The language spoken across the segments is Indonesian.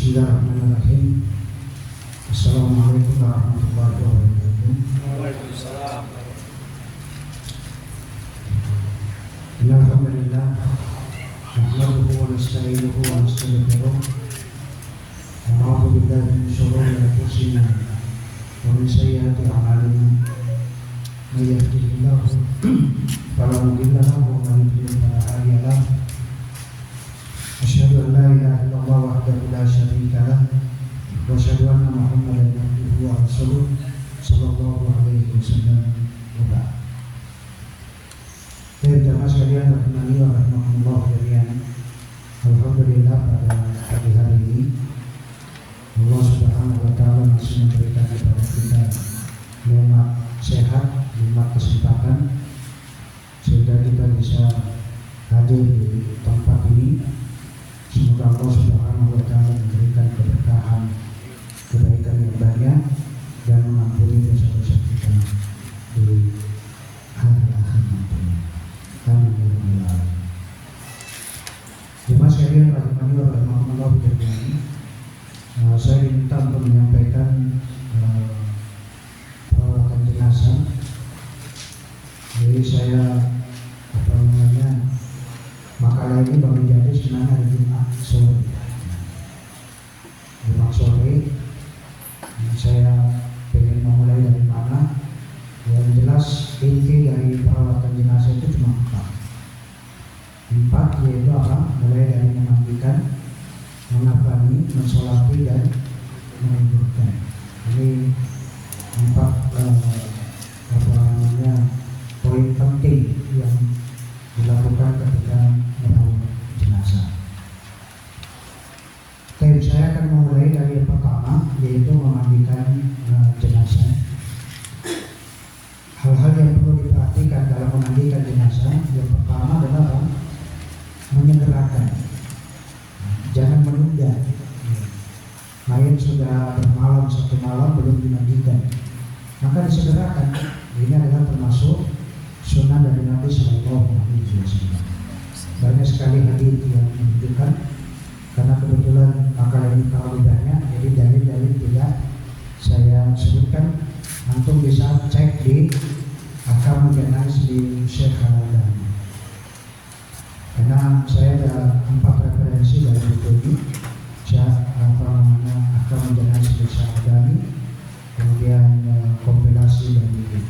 Bismillahirrahmanirrahim. Assalamualaikum warahmatullahi wabarakatuh. Waalaikumsalam. Alhamdulillah, nahmaduhu wa nasta'inuhu wa nastaghfiruh. Wa na'udzu billahi min shururi anfusina wa min sayyiati a'malina. May yahdihillahu fala mudilla lahu wa man yudlil fala hadiya lahu. Asyhadu an la ilaha illallah wahdahu la syarika lahu wa asyhadu anna Muhammadan abduhu wa rasuluh sallallahu alaihi wasallam. Jemaah sekalian rahimani wa rahimakumullah jami'an. Alhamdulillah pada pagi hari ini Allah Subhanahu wa taala masih memberikan kepada kita nikmat sehat, nikmat kesempatan sehingga kita bisa hadir di tempat ini. Semoga Allah Subhanahu wa taala memberikan keberkahan, kebaikan yang banyak dan mengampuni dosa-dosa kita di hari akhir nanti. Jemaah sekalian rahimani wa rahimakumullah jami'an. Saya diminta untuk menyampaikan perawatan jenazah. Jadi saya makalah ini baru jadi sebenarnya hari Jumat sore. Jumat sore saya pengen memulai dari mana? Yang jelas inti dari perawatan jenazah itu cuma empat, yaitu apa? Mulai dari memandikan, mengafani, mensolati dan menguburkan. Ini empat poin penting yang dilakukan ketika merawat jenazah. Tapi saya akan memulai dari yang pertama, yaitu memandikan jenazah. Hal-hal yang perlu diperhatikan dalam memandikan jenazah, yang pertama adalah menyegerakan, jangan menunda. Mayat sudah bermalam satu malam belum dimandikan, maka disegerakan. Ini adalah termasuk sunnah dari Nabi Sallallahu Alaihi Wasallam. Banyak sekali hadis yang menunjukkan, karena kebetulan makalah ini terlalu banyak, jadi dalil-dalil tidak saya sebutkan. Antum bisa cek di Ahkamul Janaiz di Syekh Al-Albani. Karena saya ada 4 referensi dari buku ini. Ahkamul Janaiz di Syekh Al-Albani, kemudian kompilasi dari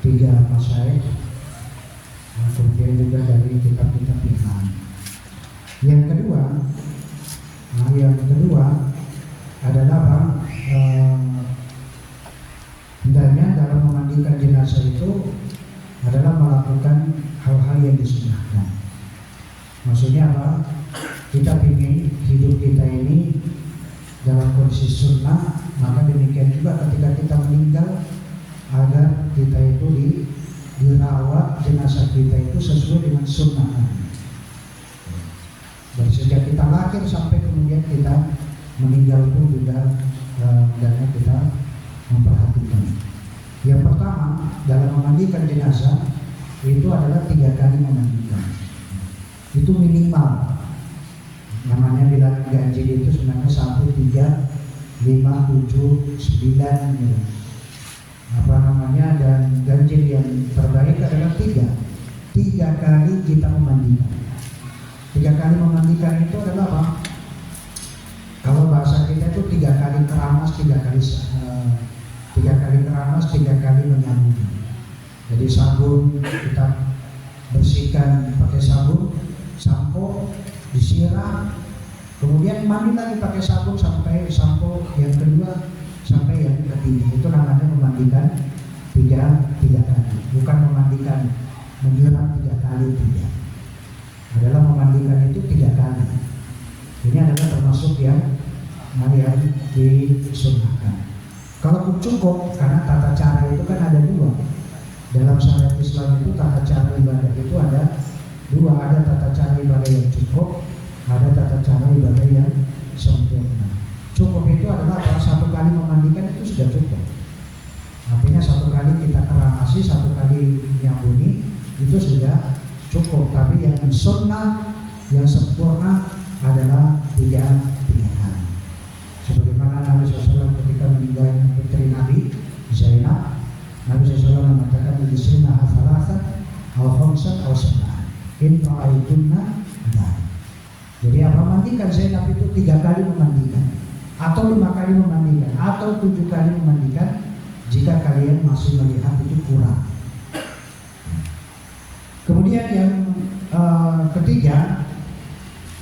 3 masyaikh, kemudian juga dari kitab-kitab Iman. Yang kedua adalah hendaknya dalam memandikan jenazah itu adalah melakukan hal-hal yang disunahkan. Maksudnya apa? Kita ingin hidup kita ini dalam kondisi sunnah, maka demikian juga ketika kita meninggal, agar kita itu dirawat jenazah kita itu sesuai dengan sunnah. Dari sejak kita lahir sampai kemudian kita meninggal pun juga hendaknya kita memperhatikan. Yang pertama, dalam memandikan jenazah itu adalah 3 kali memandikan. Itu minimal. Namanya bilangan ganjil itu sebenarnya 1, 3, 5, 7, 9 gitu. Dan ganjil yang terbaik adalah 3 kali kita memandikan. 3 kali memandikan itu adalah apa? Kalau bahasa kita itu 3 kali keramas, 3 kali menyambung. Jadi sabun kita bersihkan pakai sabun, sampo disiram, kemudian mandi lagi pakai sabun sampai sampo yang kedua sampai yang ketiga. Itu namanya memandikan 3 kali. Bukan memandikan menyiram 3 kali, tidak. Adalah memandikan itu 3 kali. Ini adalah termasuk yang disunahkan. Kalau cukup, karena tata cara itu kan ada 2. Dalam syariat Islam itu tata cara ibadah itu ada 2. Ada tata cara ibadah yang cukup, ada tata cara ibadah yang sempurna. Cukup itu adalah kalau 1 kali memandikan itu sudah cukup. Artinya 1 kali kita keramasi, 1 kali nyambungi itu sudah cukup. Tapi yang sunnah, yang sempurna adalah 3 kali. tajlisuna hafalasa atau khamsan atau sab'an in ra'aitunna dzalik. Jadi apa, mandikan Zainab itu 3 kali memandikan, atau 5 kali memandikan, atau 7 kali memandikan jika kalian masih melihat itu kurang. Kemudian yang ketiga,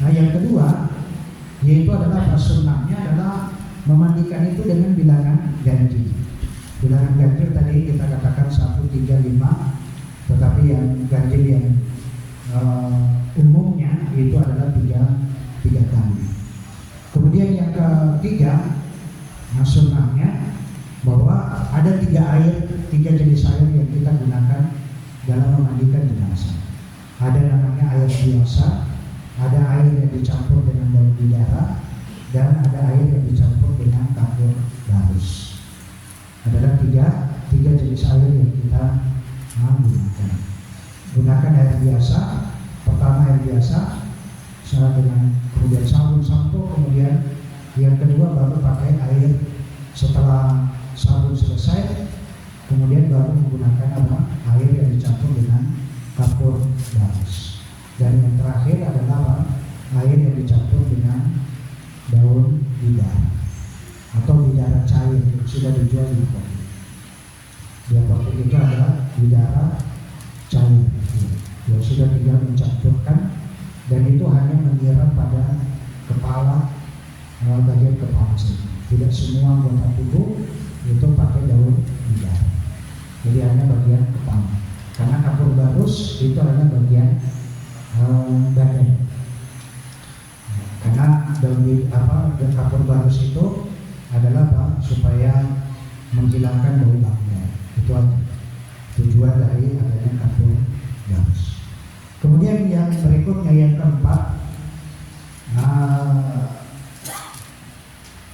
yang kedua yaitu adalah sunnahnya adalah memandikan itu dengan bilangan ganjil. Bilangan ganjil tadi kita katakan 1, 3, 5, tetapi yang ganjil yang umumnya itu adalah 3 kali. Kemudian yang ketiga, sunnahnya bahwa ada 3 jenis air yang kita gunakan dalam memandikan jenazah. Ada namanya air biasa, ada air yang dicampur dengan daun bidara, dan ada air yang dicampur dengan kapur barus. Adalah tiga jenis air yang kita gunakan. Gunakan air biasa, pertama air biasa, dengan kemudian sabun sampo, kemudian yang kedua baru pakai air setelah sabun selesai, kemudian baru menggunakan air yang dicampur dengan kapur barus. Dan yang terakhir adalah air yang dicampur dengan daun bidara atau bidara cair yang sudah dijual di apotek. Di apotek itu adalah bidara cair yang sudah tinggal mencampurkan, dan itu hanya menyiram pada kepala, bagian kepala saja. Tidak semua anggota tubuh itu pakai daun bidara. Jadi hanya bagian kepala. Karena kapur barus itu adalah bagian badan. Karena daun kapur barus itu adalah supaya menghilangkan bau bakteri. Itu aja tujuan dari adanya kapur barus. Kemudian yang berikutnya, yang keempat,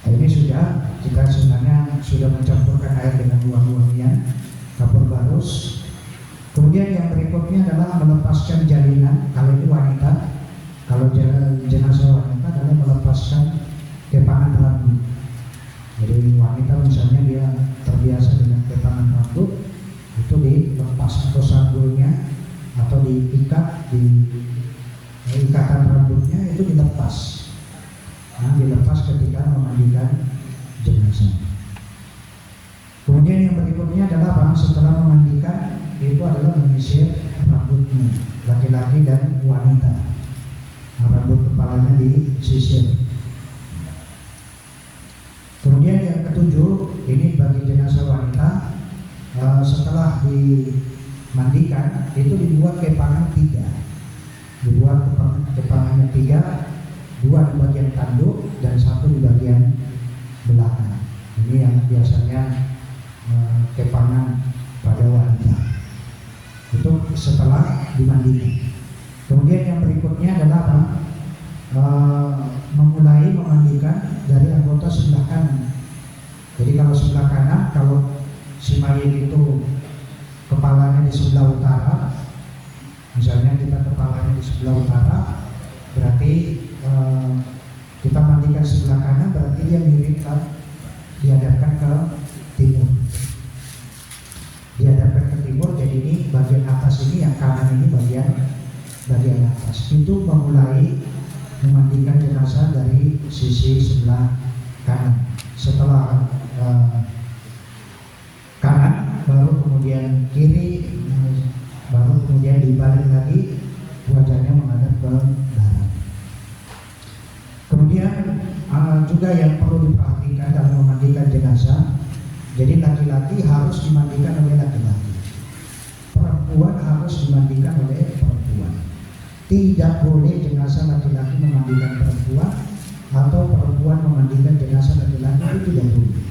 ini kita sebenarnya sudah mencampurkan air dengan wangi-wangian kapur barus. Kemudian yang berikutnya adalah melepaskan jalinan. Kalau itu wanita, kalau jenazah wanita adalah melepaskan kepangan rambut. Jadi wanita misalnya dia terbiasa dengan kepangan rambut, itu dilepas atau sanggulnya atau diikat di ikatan rambutnya itu dilepas. Dilepas ketika memandikan jenazah. Kemudian yang berikutnya adalah setelah memandikan itu adalah menyisir rambutnya, laki-laki dan wanita. Rambut kepalanya disisir. Kemudian yang ketujuh, ini bagi jenazah wanita, setelah dimandikan itu dibuat kepangan 3. Dibuat kepangannya 3, 2 di bagian tanduk dan 1 di bagian belakang. Ini yang biasanya kepangan pada wanita. Itu setelah dimandikan. Kemudian yang berikutnya adalah memulai memandikan dari anggota sebelah kanan. Jadi kalau sebelah kanan, kalau si mayit itu kepalanya di sebelah utara, misalnya kita kepalanya di sebelah utara, berarti kita mandikan sebelah kanan, berarti dia miringkan, dihadapkan ke timur. Dihadapkan ke timur, jadi ini bagian atas ini, yang kanan ini bagian atas. Itu memulai memandikan jenazah dari sisi sebelah kanan. Setelah kanan, baru kemudian kiri, baru kemudian dibalik lagi, wajahnya menghadap ke barat. Kemudian juga yang perlu diperhatikan dalam memandikan jenazah, jadi laki-laki harus dimandikan oleh laki-laki, perempuan harus dimandikan oleh perempuan. Tidak boleh jenazah laki-laki memandikan perempuan atau perempuan memandikan jenazah laki-laki, itu tidak boleh.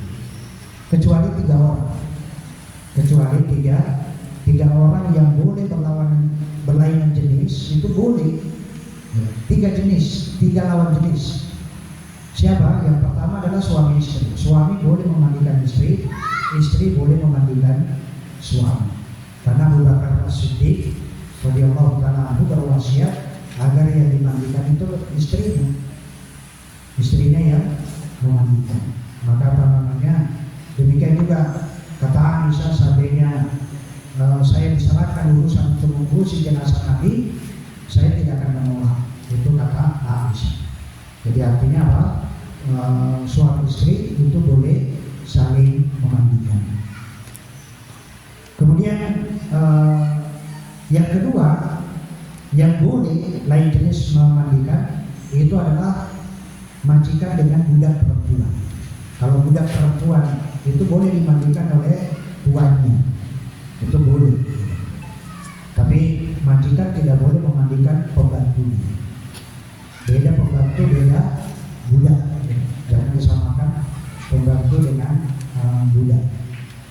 Kecuali 3 orang. Kecuali tiga orang yang boleh berlainan jenis, itu boleh. 3 jenis, 3 lawan jenis. Siapa? Yang pertama adalah suami istri. Suami boleh memandikan istri, istri boleh memandikan suami. Karena Abu Bakar As-Siddiq radhiyallahu ta'ala anhu berwasiat agar yang dimandikan itu istrinya yang memandikan. Maka demikian juga kata Aisyah, seandainya saya diserahkan urusan untuk mengurusi jenazah Nabi, saya tidak akan menolak. Itu kata Aisyah. Jadi artinya apa? Suami istri itu boleh saling memandikan. Kemudian yang kedua, yang boleh lain jenis memandikan itu adalah majikan dengan budak perempuan. Kalau budak perempuan itu boleh dimandikan oleh tuannya, itu boleh. Tapi majikan tidak boleh memandikan pembantunya. Beda pembantu, beda budak. Jangan disamakan pembantu dengan budak.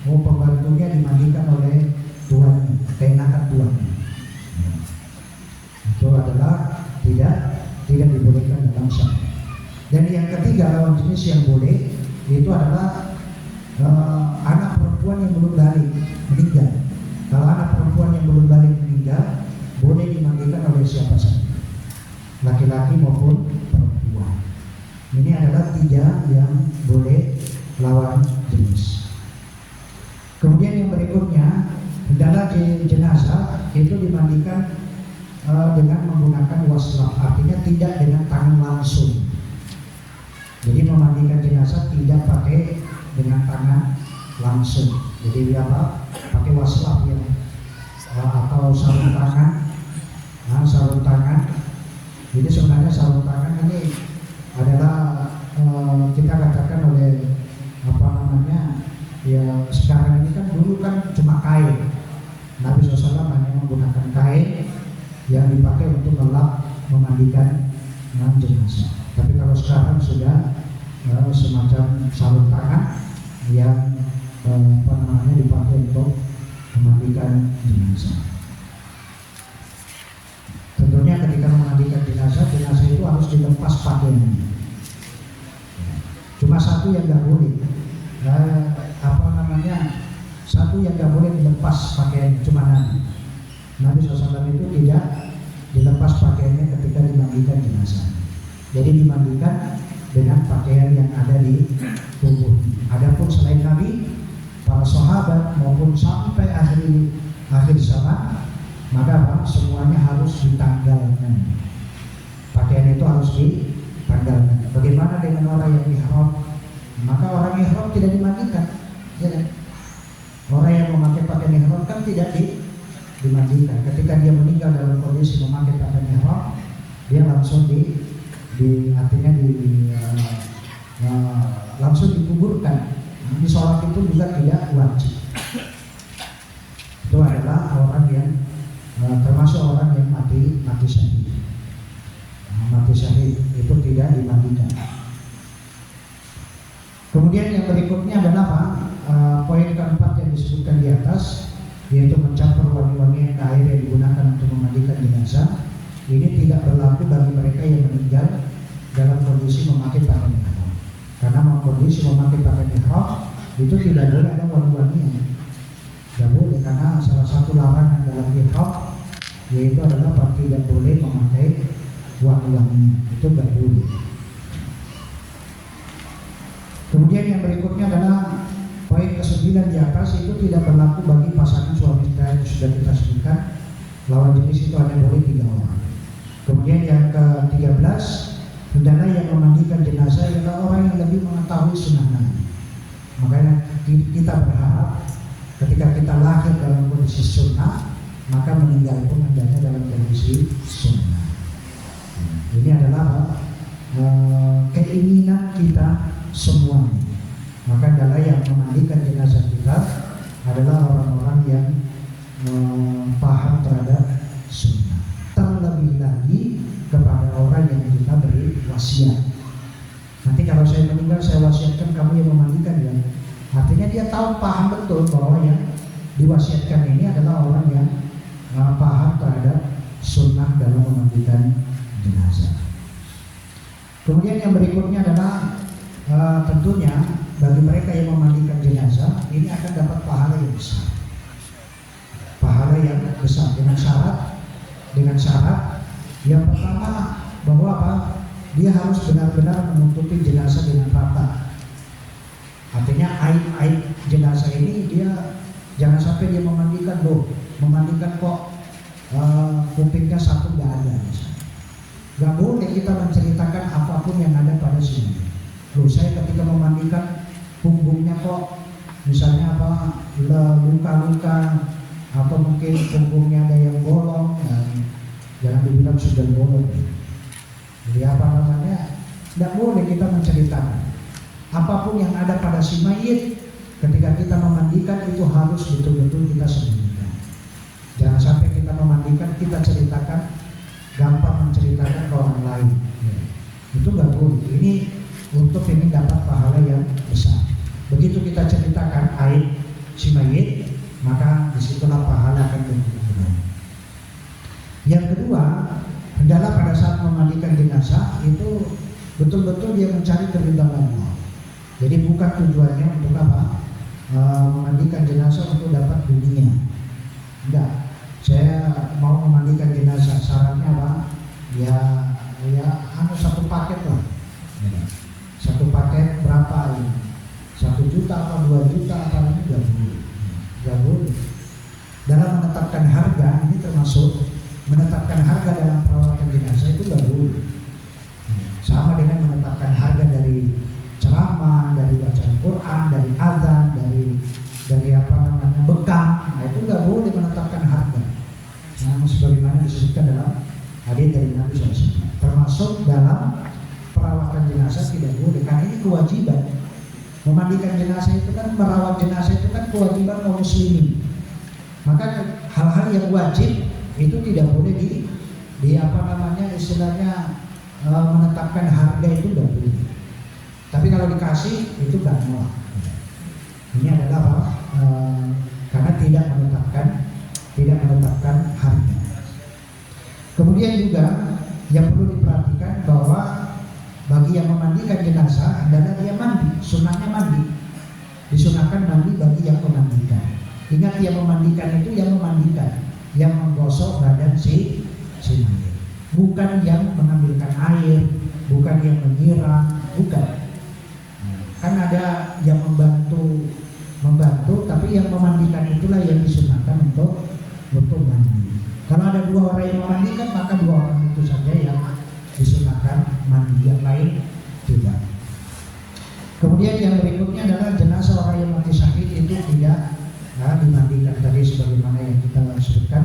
Pembantunya dimandikan oleh tuannya, keenakan tuannya. Itu adalah tidak dibolehkan dalam syariat. Dan yang ketiga, lawan jenis yang boleh itu adalah anak perempuan yang belum balik meninggal. Kalau anak perempuan yang belum balik meninggal, boleh dimandikan oleh siapa saja, laki-laki maupun perempuan. Ini adalah tiga yang boleh lawan jenis. Kemudian yang berikutnya adalah jenazah itu dimandikan dengan menggunakan waslaf, artinya tidak dengan tangan langsung. Jadi memandikan jenazah tidak pakai dengan tangan langsung. Jadi dia apa? Pakai waslaf ya, atau sarung tangan. Sarung tangan. Jadi sebenarnya sarung tangan ini adalah kita katakan oleh apa namanya ya, sekarang ini kan dulu kan cuma kain. Nabi SAW hanya menggunakan kain yang dipakai untuk melap memandikan jenazah. Tapi kalau sekarang sudah semacam sarung tangan yang apa namanya dipakai untuk memandikan jenazah. Tentunya ketika memandikan jenazah itu harus dilepas pakaiannya. Cuma satu yang nggak boleh, apa namanya, satu yang nggak boleh dilepas pakaiannya, cuma Nabi SAW itu tidak dilepas pakaiannya ketika dimandikan jenazah. Jadi dimandikan dengan pakaian yang ada di tubuh. Adapun selain Nabi, para sahabat maupun sampai akhir zaman, maka semuanya harus ditanggalkan. Pakaian itu harus ditanggalkan. Bagaimana dengan orang yang ihram? Maka orang ihram tidak dimandikan. Ya. Orang yang memakai pakaian ihram kan tidak dimandikan. Ketika dia meninggal dalam kondisi memakai pakaian ihram, dia langsung langsung dikuburkan. Di sholat itu juga tidak wajib. Itu adalah orang yang termasuk orang yang mati syahid. Mati syahid itu tidak dimandikan. Kemudian yang berikutnya adalah apa? Poin keempat yang disebutkan di atas, yaitu mencampur wangi-wangian air yang digunakan untuk memandikan jenazah. Ini tidak berlaku bagi mereka yang meninggal dalam kondisi memakai pakaian ihram. Karena kondisi memakai pakaian ihram itu tidak boleh ada wangi-wangian. Tidak boleh, karena salah satu larangan dalam ihram yaitu adalah tidak boleh memakai wangi-wangian. Itu tidak boleh. Kemudian yang berikutnya adalah poin ke-9 di atas, itu tidak berlaku bagi pasangan suami istri yang sudah kita sebutkan. Lawan jenis itu hanya boleh 3 orang. Kemudian yang ke-13, hendaknya yang memandikan jenazah adalah orang yang lebih mengetahui sunnah Nabi. Makanya kita berharap ketika kita lahir dalam kondisi sunnah, maka meninggal pun hendaknya dalam kondisi sunnah. Ini adalah keinginan kita semuanya. Maka adalah yang memandikan jenazah kita adalah orang-orang yang paham terhadap sunnah. Terlebih lagi kepada orang yang kita beri wasiat. Nanti kalau saya meninggal, saya wasiatkan kamu yang memandikan ya. Artinya dia tahu, paham betul bahwa yang diwasiatkan ini adalah orang yang paham terhadap sunnah dalam memandikan jenazah. Kemudian yang berikutnya adalah tentunya bagi mereka yang memandikan jenazah ini akan dapat pahala yang besar. Pahala yang besar dengan syarat yang pertama bahwa apa? Dia harus benar-benar menutupi jenazah dengan rata. Artinya aib jenazah ini dia jangan sampai dia memandikan memandikan kok kupingnya satu nggak ada misalnya. Nggak boleh kita menceritakan apapun yang ada pada si mayit. Loh, saya ketika memandikan punggungnya kok misalnya luka-luka atau mungkin punggungnya ada yang bolong, jangan dibilang sudah bolong. Jadi nggak boleh kita menceritakan apapun yang ada pada si mayit. Ketika kita memandikan itu harus betul-betul kita sembunyikan. Jangan sampai kita memandikan kita ceritakan, gampang menceritakan ke orang lain. Itu nggak boleh. Ini untuk ini dapat pahala yang besar. Begitu kita ceritakan aib si mayit, maka disitulah pahala akan berkurang. Yang kedua, adalah pada saat memandikan jenazah itu betul-betul dia mencari keridhaan Allah. Jadi bukan tujuannya untuk apa? Memandikan jenazah untuk dapat dunia. Enggak. Saya mau memandikan jenazah, syaratnya apa? Ya satu paket lah. Satu paket berapa ini? 1 juta atau 2 juta apa ini nggak boleh. Dalam menetapkan harga ini termasuk menetapkan harga dalam perawatan jenazah itu nggak boleh. Sama dengan menetapkan harga dari ceramah, dari bacaan Quran, dari azan, dari bekam. Nah, itu nggak boleh menetapkan harga. Nah, sebagaimana disebutkan dalam hadis dari Nabi SAW. Termasuk dalam perawatan jenazah tidak boleh, karena ini kewajiban. Memandikan jenazah itu kan, merawat jenazah itu kan kewajiban kaum muslimin. Maka hal-hal yang wajib itu tidak boleh istilahnya menetapkan harga itu tidak boleh. Tapi kalau dikasih itu nggak mau. Ini adalah apa? Karena tidak menetapkan harga. Kemudian juga yang perlu diperhatikan bahwa bagi yang memandikan jenazah adalah dia mandi, sunahnya mandi. Disunahkan mandi bagi yang memandikan. Ingat, yang memandikan itu yang memandikan, yang menggosok badan si mayit. Bukan yang mengambilkan air, bukan yang menyiram, bukan. Kan ada yang membantu, tapi yang memandikan itulah yang disunahkan untuk mandi. Kalau ada 2 orang yang memandikan, maka 2 orang itu saja yang disunahkan mandi, yang lain tidak. Kemudian yang berikutnya adalah jenazah orang yang mati syahid itu tidak dimandikan. Tadi sebagaimana yang kita sebutkan,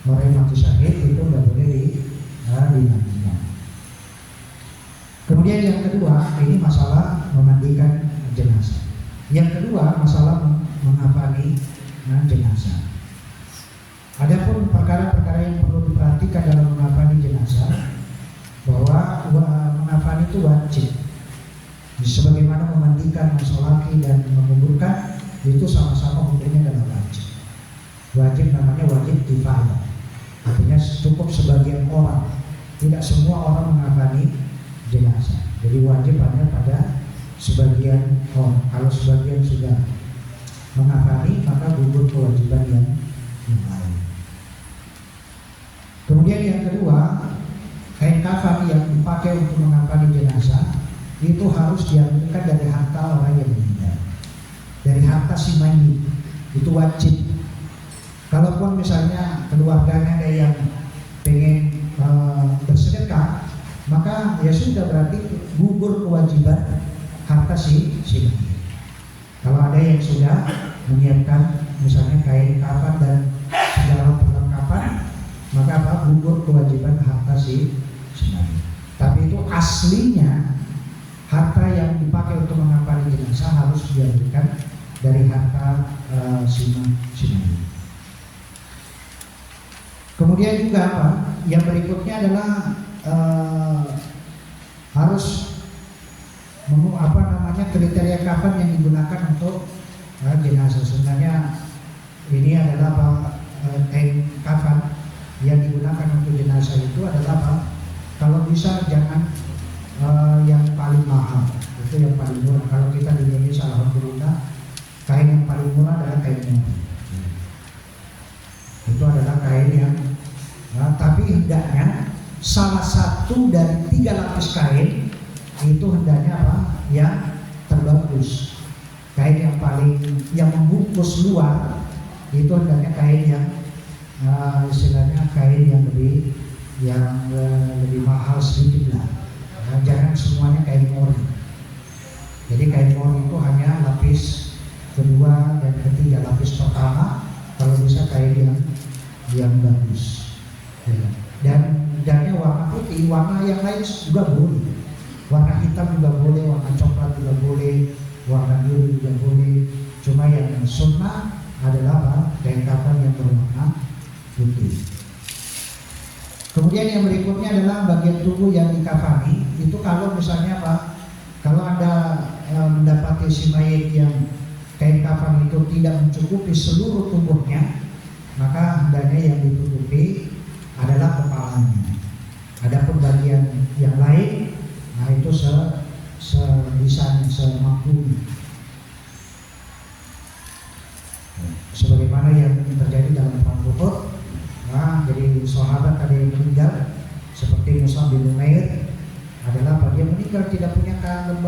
orang yang mati syahid itu tidak boleh dimandikan. Kemudian yang kedua, ini masalah memandikan jenazah. Yang kedua, masalah mengafani jenazah. Adapun perkara-perkara yang perlu diperhatikan dalam mengafani jenazah, bahwa mengafani itu wajib. Sebagaimana memandikan, mensolati dan menguburkan itu sama-sama hukumnya adalah wajib. Wajib namanya wajib kifayah. Artinya cukup sebagian orang, tidak semua orang mengafani jenazah. Jadi wajib hanya pada sebagian orang. Kalau sebagian sudah mengafani, maka gugur kewajiban yang lain. Kemudian yang kedua, kain kafan yang dipakai untuk mengafani jenazah itu harus diambilkan dari harta orang yang meninggal, dari harta si mayit. Itu wajib. Kalaupun misalnya keluarganya ada yang pengen bersedekah, maka ya sudah, berarti gugur kewajiban harta si mayit. Kalau ada yang sudah menyiapkan misalnya kain kafan dan segala perlengkapan, maka apa? Gugur kewajiban harta si mayit. Tapi itu aslinya harta yang dipakai untuk mengafani jenazah harus diambilkan dari harta si mayit. Kemudian juga apa? Yang berikutnya adalah harus kriteria kafan yang digunakan untuk jenazah. Sebenarnya ini adalah kain kafan yang digunakan untuk jenazah itu adalah apa? Kalau bisa jangan yang paling mahal, itu yang paling murah. Kalau kita di Indonesia, alhamdulillah, kain yang paling murah adalah kain murah. Itu adalah kain yang tapi hendaknya salah satu dari 3 lapis kain itu hendaknya apa? Yang terbagus. Kain yang membungkus luar itu hendaknya kain yang istilahnya kain yang lebih mahal sedikit lah. Jangan semuanya kain mori. Jadi kain mori itu hanya lapis kedua dan ketiga. Lapis pertama kalau bisa kain yang bagus. Dan warna putih, warna yang lain juga boleh. Warna hitam juga boleh, warna coklat juga boleh, warna biru juga boleh. Cuma yang sunnah adalah kain kafan yang berwarna putih. Kemudian yang berikutnya adalah bagian tubuh yang dikafani. Itu kalau misalnya kalau Anda mendapati si mayit yang kain kafan itu tidak mencukupi seluruh tubuhnya, maka hendaknya yang ditutupi adalah kepalanya. Adapun bagian yang lain, itu sebisa semampunya. Sebagaimana yang terjadi dalam perang Uhud. Jadi sahabat ada yang meninggal seperti Mus'ab bin Umair adalah dia meninggal tidak punya kain,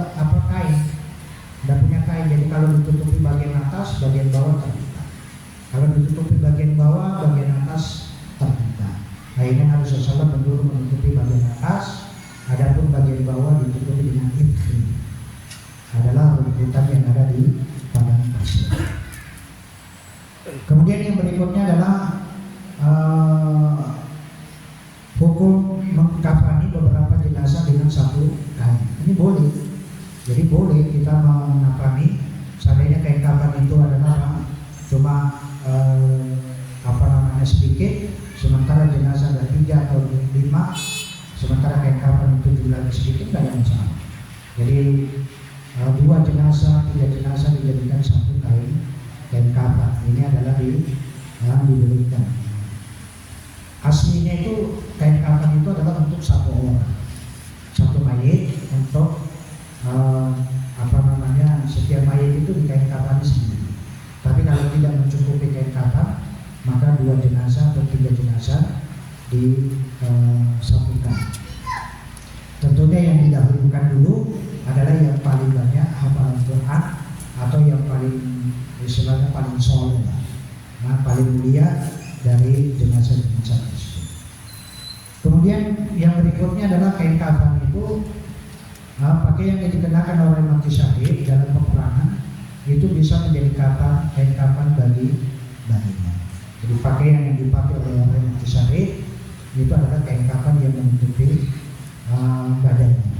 tidak punya kain. Jadi kalau ditutupi bagian atas, bagian bawah terbuka. Kalau ditutupi bagian bawah, bagian atas terbuka. Akhirnya Nabi SAW menyuruh menutupi bagian atas, adapun bagian bawah ditutupi dengan idkhil. Adalah rumputan yang ada di padang pasir. Kemudian yang berikutnya adalah hukum mengkafani beberapa jenazah dengan satu kain. Ini boleh. Jadi boleh kita mengkafani. Seandainya kain kafan itu adalah cuma sedikit, sementara jenazah ada 3 atau 5, sementara kain kafan itu jumlahnya sedikit, tidak ada masalah. Jadi 2 jenazah, 3 jenazah dijadikan satu kain kafan. Ini adalah diberikan. Aslinya itu kain kafan itu adalah untuk satu orang, satu mayit, untuk setiap mayit itu di kain kafan sendiri. Tapi kalau tidak mencukupi kain kafan, maka 2 jenazah atau 3 jenazah disatukan. Tentunya yang didahulukan dulu adalah yang paling banyak hafalan Quran atau yang paling istilahnya paling soleh, paling mulia dari jenazah-jenazah tersebut. Kemudian yang berikutnya adalah kain kafan itu pakaian yang dikenakan oleh mati syahid dalam peperangan itu bisa menjadi kain kafan bagi baginya. Jadi pakaian yang dipakai oleh orang yang mati syahid itu adalah kain kafan yang menutupi badannya.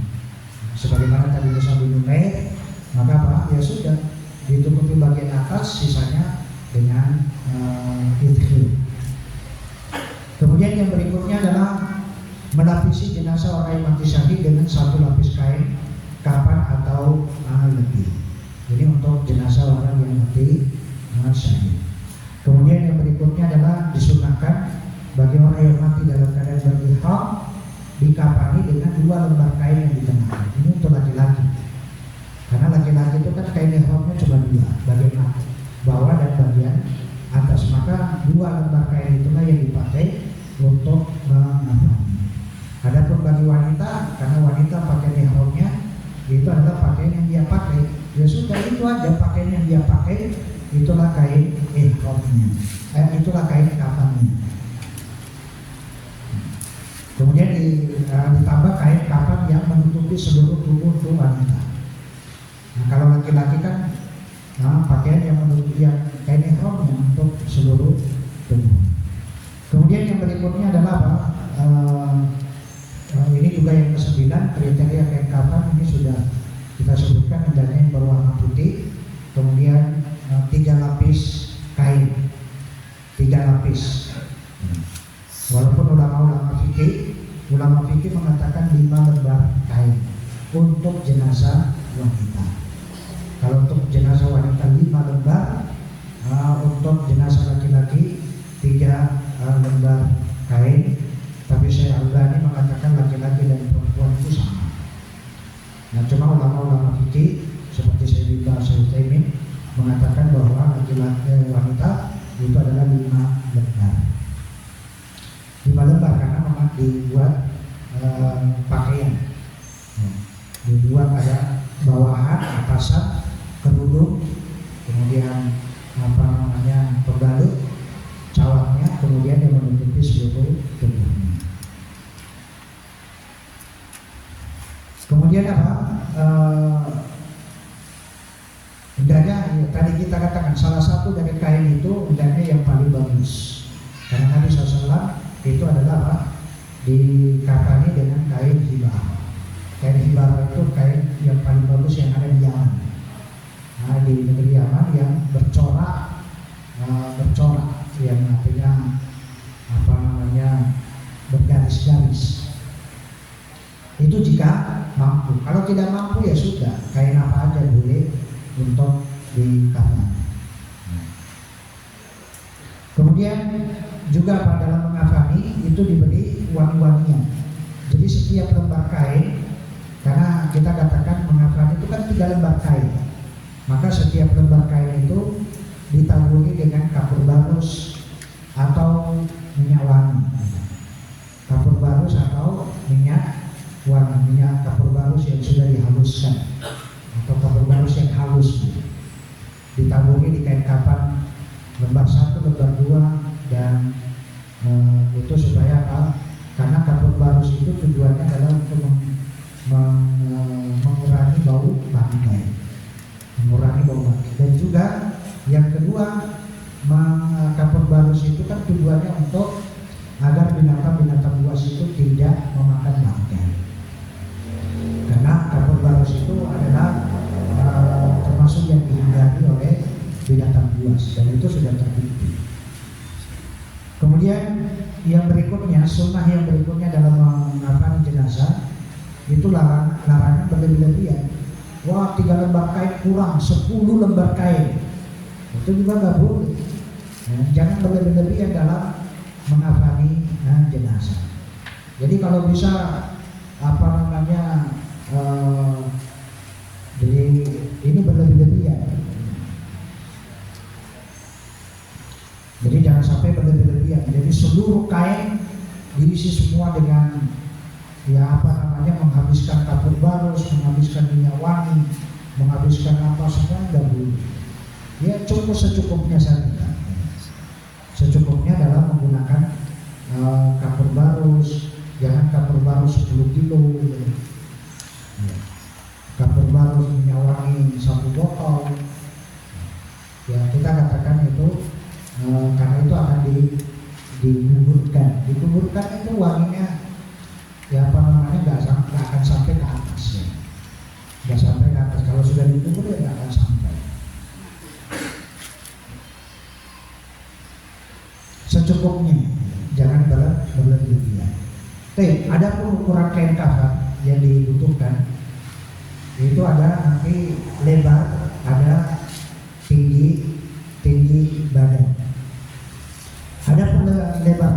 Sebagaimana tadi Mus'ab bin Umair, maka ya sudah ditutupi bagian atas, sisanya dengan idkhil. Kemudian yang berikutnya adalah melapisi jenazah orang yang mati syahid dengan satu lapis kain kafan atau lebih. Ini untuk jenazah orang yang mati syahid. Kemudian yang berikutnya adalah disunahkan bagi orang yang mati dalam keadaan berihram dikafani dengan 2 lembar kain yang dikenakan. Ini untuk laki-laki. Karena laki-laki itu kan kain ihramnya cuma 2, bagian bawah dan bagian atas. Maka 2 lembar kain itulah yang dipakai untuk mengafani. Adapun bagi wanita, karena wanita pakaian ihramnya itu adalah pakaian yang dia pakai, ya sudah itu aja pakaian yang dia pakai, itulah kain ihramnya, itulah kain kafannya. Kemudian ditambah kain kafan yang menutupi seluruh tubuh wanita. Nah, kalau laki-laki kan pakaian yang menutupi kain ihramnya untuk seluruh tubuh. Kemudian yang berikutnya adalah ini juga yang ke-9, kriteria kain kafan ini sudah kita sebutkan, hendaknya yang berwarna putih, kemudian 3 lapis kain, 3 lapis. Walaupun ulama fikih mengatakan 5 lembar kain untuk jenazah wanita. Kalau untuk jenazah wanita 5 lembar, untuk jenazah laki-laki 3 lembar kain. Tapi saya Al-Albani mengatakan laki-laki dan perempuan itu sama. Nah, cuma ulama-ulama fikih seperti saya bin Baz Al-Utsaimin mengatakan bahwa laki-laki wanita itu adalah 5 lembar. 5 lembar karena memang dibuat pakaian. Dibuat ada bawahan, atasan, kerudung, kemudian pembalut, cawatnya, kemudian yang menutupi seluruh tubuhnya. Kemudian apa? Hendaknya ya, tadi kita katakan salah satu dari kain itu hendaknya yang paling bagus. Karena Nabi SAW itu adalah apa? Dikafani dengan kain hibah. Kain hibah itu kain yang paling bagus yang ada di Yaman. Nah, di negeri Yaman yang bercorak, yang artinya apa namanya bergaris-garis. Itu jika mampu. Kalau tidak mampu ya sudah, kain apa aja boleh untuk dikafani. Kemudian juga pada dalam mengafani itu diberi wangi-wangian. Jadi setiap lembar kain, karena kita katakan mengafani itu kan 3 lembar kain, maka setiap lembar kain itu ditaburi dengan kapur barus atau minyak wangi. Kapur barus atau minyak wangi, minyak kapur barus yang sudah dihaluskan atau kapur barus yang halus, ditaburi di kain kapan lembar 1, lembar 2, dan itu supaya apa? Karena kapur barus itu tujuannya adalah untuk mengurangi bau bangkai, dan juga yang kedua, kapur barus itu kan tujuannya untuk agar binatang-binatang buas itu tidak memakan bangkai. Karena kapur barus itu adalah termasuk yang dihindari oleh binatang buas, dan itu sudah terbukti. Kemudian yang berikutnya, sunnah yang berikutnya dalam mengafani jenazah itu larangan berlebih-lebihan. Wah, 3 lembar kain kurang, 10 lembar kain, itu juga nggak boleh. Jangan berlebih-lebihan dalam mengafani jenazah. Jadi kalau bisa apa namanya ini berlebih-lebihan. Jadi jangan sampai berlebih-lebihan. Jadi seluruh kain diisi semua dengan ya apa namanya menghabiskan kapur barus, menghabiskan minyak wangi, menghabiskan apa semua enggak boleh. Ya cukup secukupnya saja. Secukupnya dalam menggunakan kapur barus. Jangan kapur barus 10 kilo. Kapur barus minyak wangi 1 botol. Ya kita katakan itu karena itu akan dikuburkan. Dikuburkan itu wanginya ya apa namanya nggak akan sampai ke atas ya. Nggak sampai ke atas. Kalau sudah dikubur ya nggak akan sampai. Secukupnya, jangan berlebihan. Ada pun ukuran kain kafan yang dibutuhkan. Itu ada nanti lebar, ada tinggi badan. Ada pun lebar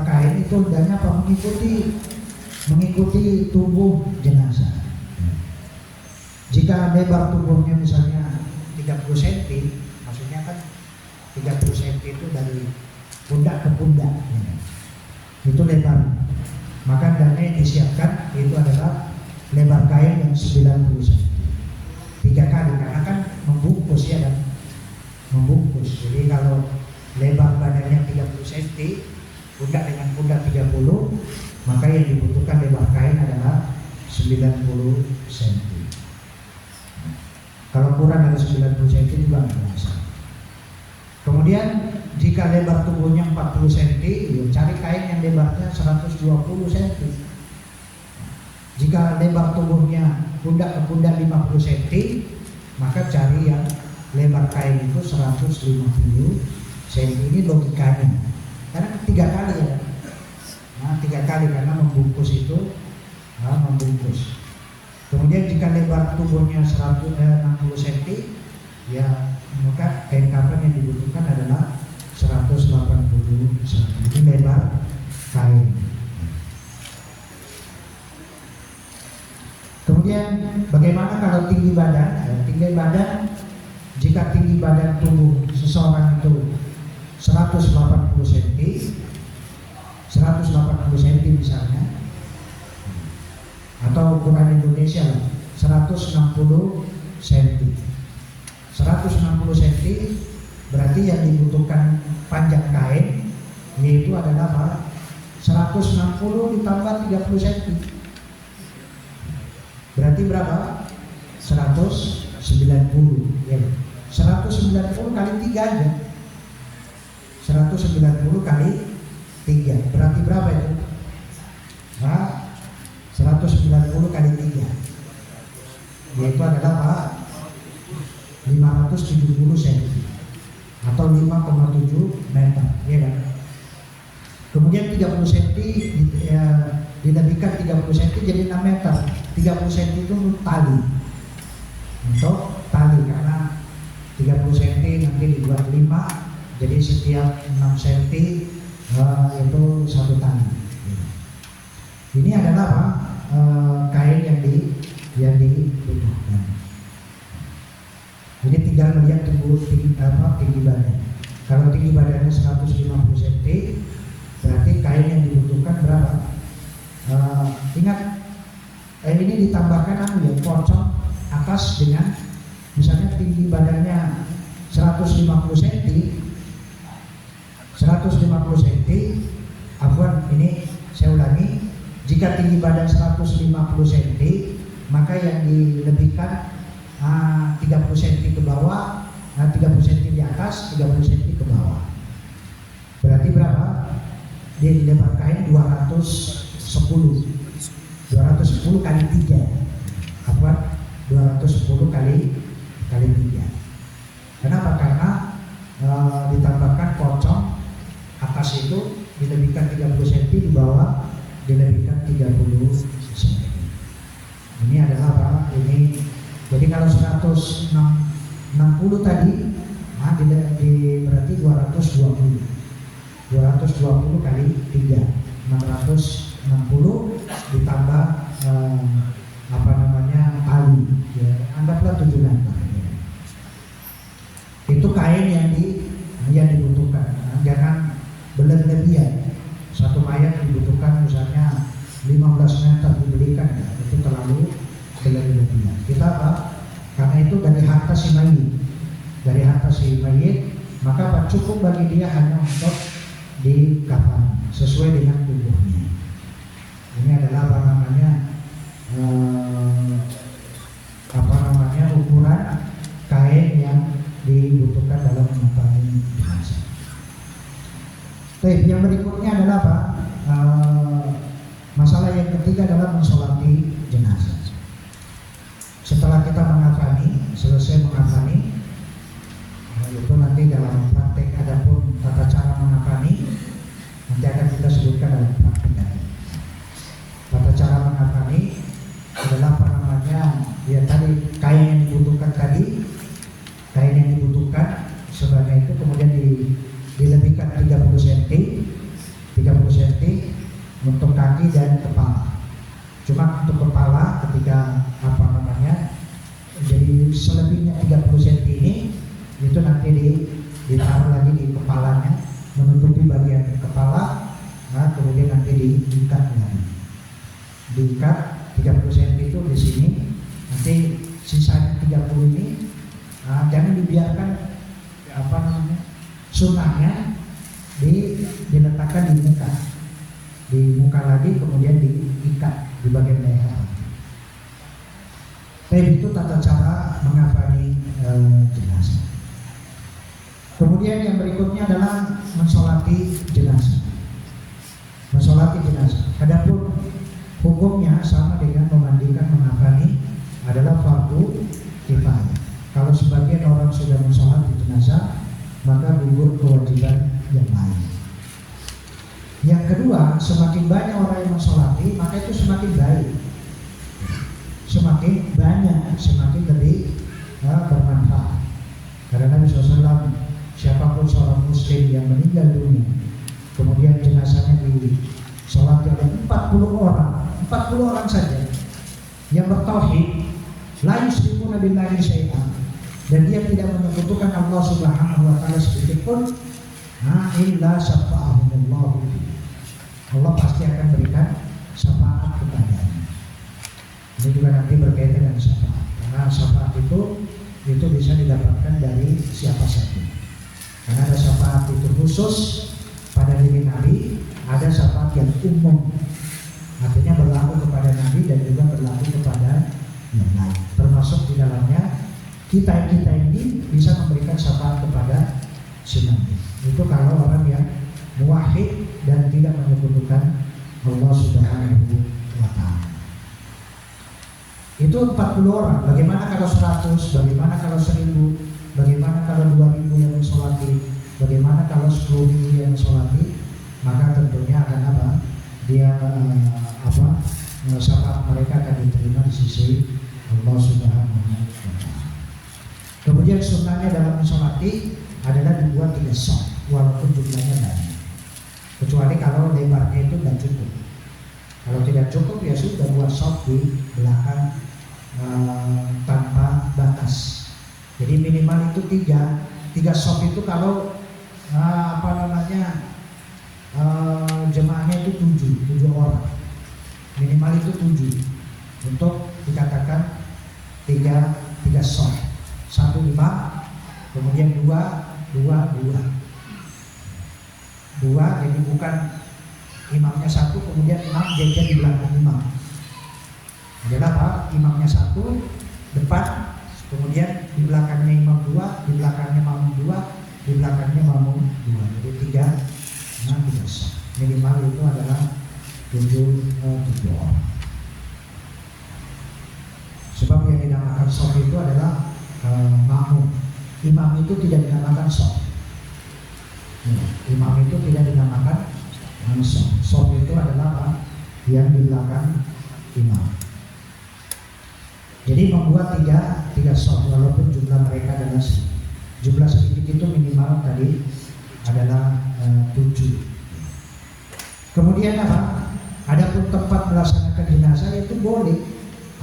kain itu hendaknya apa? Mengikuti tubuh jenazah. Jika lebar tubuhnya misalnya 30 cm, maksudnya kan 30 cm itu dari pundak ke pundak, itu lebar. Maka hendaknya yang disiapkan itu adalah lebar kain yang 90 cm, 3 kali, karena kan membungkus ya kan, membungkus. Jadi kalau lebar badannya 30 cm, pundak dengan pundak 30, maka yang dibutuhkan lebar kain adalah 90 cm. Kalau kurang dari 90 cm juga nggak masalah. Kemudian jika lebar tubuhnya 40 cm, cari kain yang lebarnya 120 cm. Jika lebar tubuhnya pundak ke pundak 50 cm, maka cari yang lebar kain itu 150 cm. Ini logikanya. Karena 3 kali ya. Nah, 3 kali karena membungkus itu membungkus. Kemudian jika lebar tubuhnya 60 cm, ya maka kain kafan yang dibutuhkan adalah 180 cm. Ini lebar kain. Kemudian bagaimana kalau tinggi badan? Tinggi badan, jika tinggi badan tubuh seseorang itu 180 cm, 180 cm misalnya, atau ukuran Indonesia 160 cm. 160 cm berarti yang dibutuhkan panjang kain yaitu adalah apa? 160 ditambah 30 cm. Berarti berapa? 190 ya. 190 kali 3 aja. 190 kali 3 berarti berapa itu? Nah, 190 kali 3 yaitu adalah apa? 570 cm atau 5,7 meter ya kan? Kemudian 30 cm dilebihkan 30 cm jadi 6 meter. 30 cm itu tali, untuk tali, karena 30 cm nanti dibuat 5, jadi setiap 6 cm itu satu tali. Ini adalah apa? Kain yang dibutuhkan. Ini tinggal melihat tinggi badan. Kalau tinggi badannya 150 cm, berarti kain yang dibutuhkan berapa? Ingat, ini ditambahkan pocong atas dengan misalnya tinggi badannya 150 cm, afwan, ini saya ulangi, jika tinggi badan 150 cm, maka yang dilebihkan 30 cm ke bawah, 30 cm di atas, 30 cm ke bawah. Berarti berapa? Dia dilebar kain 210 kali 3, apa? 210 kali 3. Kenapa? Karena ditambahkan pocong atas itu dilebihkan 30 cm, di bawah dilebihkan 30 cm. Ini adalah apa? Ini jadi kalau 160 tadi, nah berarti 220 kali 3, 660 ditambah tali, ya, anggaplah 7 meter. Itu kain yang dibutuhkan. Nah, jangan berlebihan. Satu mayat dibutuhkan misalnya 15 meter dibelikan, ya, itu terlalu berlebihan. Kita apa? Karena itu dari harta si mayit, maka apa? Cukup bagi dia hanya untuk dikafan sesuai dengan tubuhnya. Ini adalah ukuran kain yang dibutuhkan dalam mengafani jenazah. Yang berikutnya adalah apa? Masalah yang ketiga adalah mensolati jenazah. Setelah kita selesai mengafani, itu nanti dalam praktek adapun tata cara mengafani nanti akan kita sebutkan dalam praktek tadi. Tata cara mengafani adalah ya tadi kain yang dibutuhkan sebanyak itu, kemudian dilebihkan 30 cm untuk kaki dan kepala. Cuma untuk kepala ketika jadi selebihnya 30 cm ini itu nanti ditaruh lagi di kepalanya, menutupi bagian kepala, nah kemudian nanti diikat lagi. Diikat 30 cm itu di sini, nanti sisanya 30 ini jangan dibiarkan sunnahnya diletakkan di muka lagi, kemudian diikat di bagian leher. Itu tata cara mengafani jenazah. Kemudian yang berikutnya adalah mensolati jenazah. Adapun hukumnya sama dengan memandikan, mengafani, adalah fardu kifayah. Kalau sebagian orang sudah mensolati jenazah, maka gugur kewajiban yang lain. Yang kedua, semakin banyak orang yang mensolati, maka itu semakin baik. Semakin banyak, semakin lebih bermanfaat. Karena Nabi SAW, siapapun seorang muslim yang meninggal dunia, kemudian jenazahnya disolati oleh 40 orang saja yang bertauhid, la yusyrikuna billahi syai'an, dan dia tidak menyekutukan Allah Subhanahu wa taala sedikit pun, illa syafa'ahumullah, Allah pasti akan berikan syafaat kepadanya. Ini juga nanti berkaitan dengan syafaat, karena syafaat itu bisa didapatkan dari siapa saja. Karena ada syafaat itu khusus pada diri Nabi, ada syafaat yang umum, artinya berlaku kepada Nabi dan juga berlaku kepada yang lain. Termasuk di dalamnya kita ini bisa memberikan syafaat kepada si Nabi. Itu kalau orang yang muwahhid dan tidak menyekutukan Allah Subhanahu wa Ta'ala. Itu 40 orang. Bagaimana kalau 100? Bagaimana kalau 1000? Bagaimana kalau 2000 yang mensolati? Bagaimana kalau 10.000 yang mensolati? Maka tentunya akan apa? Dia syafaat mereka akan diterima di sisi Allah Subhanahu wa Ta'ala. Kemudian sunnahnya dalam mensolati adalah dibuat 3 shaf, walaupun jumlahnya banyak. Kecuali kalau lebarnya itu tidak cukup. Kalau tidak cukup ya sudah buat shaf di belakang tanpa batas. Jadi minimal itu 3 shaf itu kalau jemaahnya itu 7 orang. Minimal itu 7 untuk dikatakan 3 shaf. 1 imam, kemudian 2, jadi bukan imamnya 1 kemudian imam jajan di belakang imam. Adalah apa? Imamnya 1 depan, kemudian di belakangnya imam 2, di belakangnya makmum 2, di belakangnya makmum 2. Jadi 3 shaf. Minimal itu adalah 7 orang. Sebab yang dinamakan shaf itu adalah makmum. Imam itu tidak dinamakan shaf. Imam itu tidak dinamakan shaf. Shaf itu adalah apa? Yang di belakang imam. Jadi membuat 3 shaf, walaupun jumlah mereka adalah jumlah sedikit, itu minimal tadi adalah 7. Kemudian apa? Adapun tempat melaksanakan jenazah itu boleh.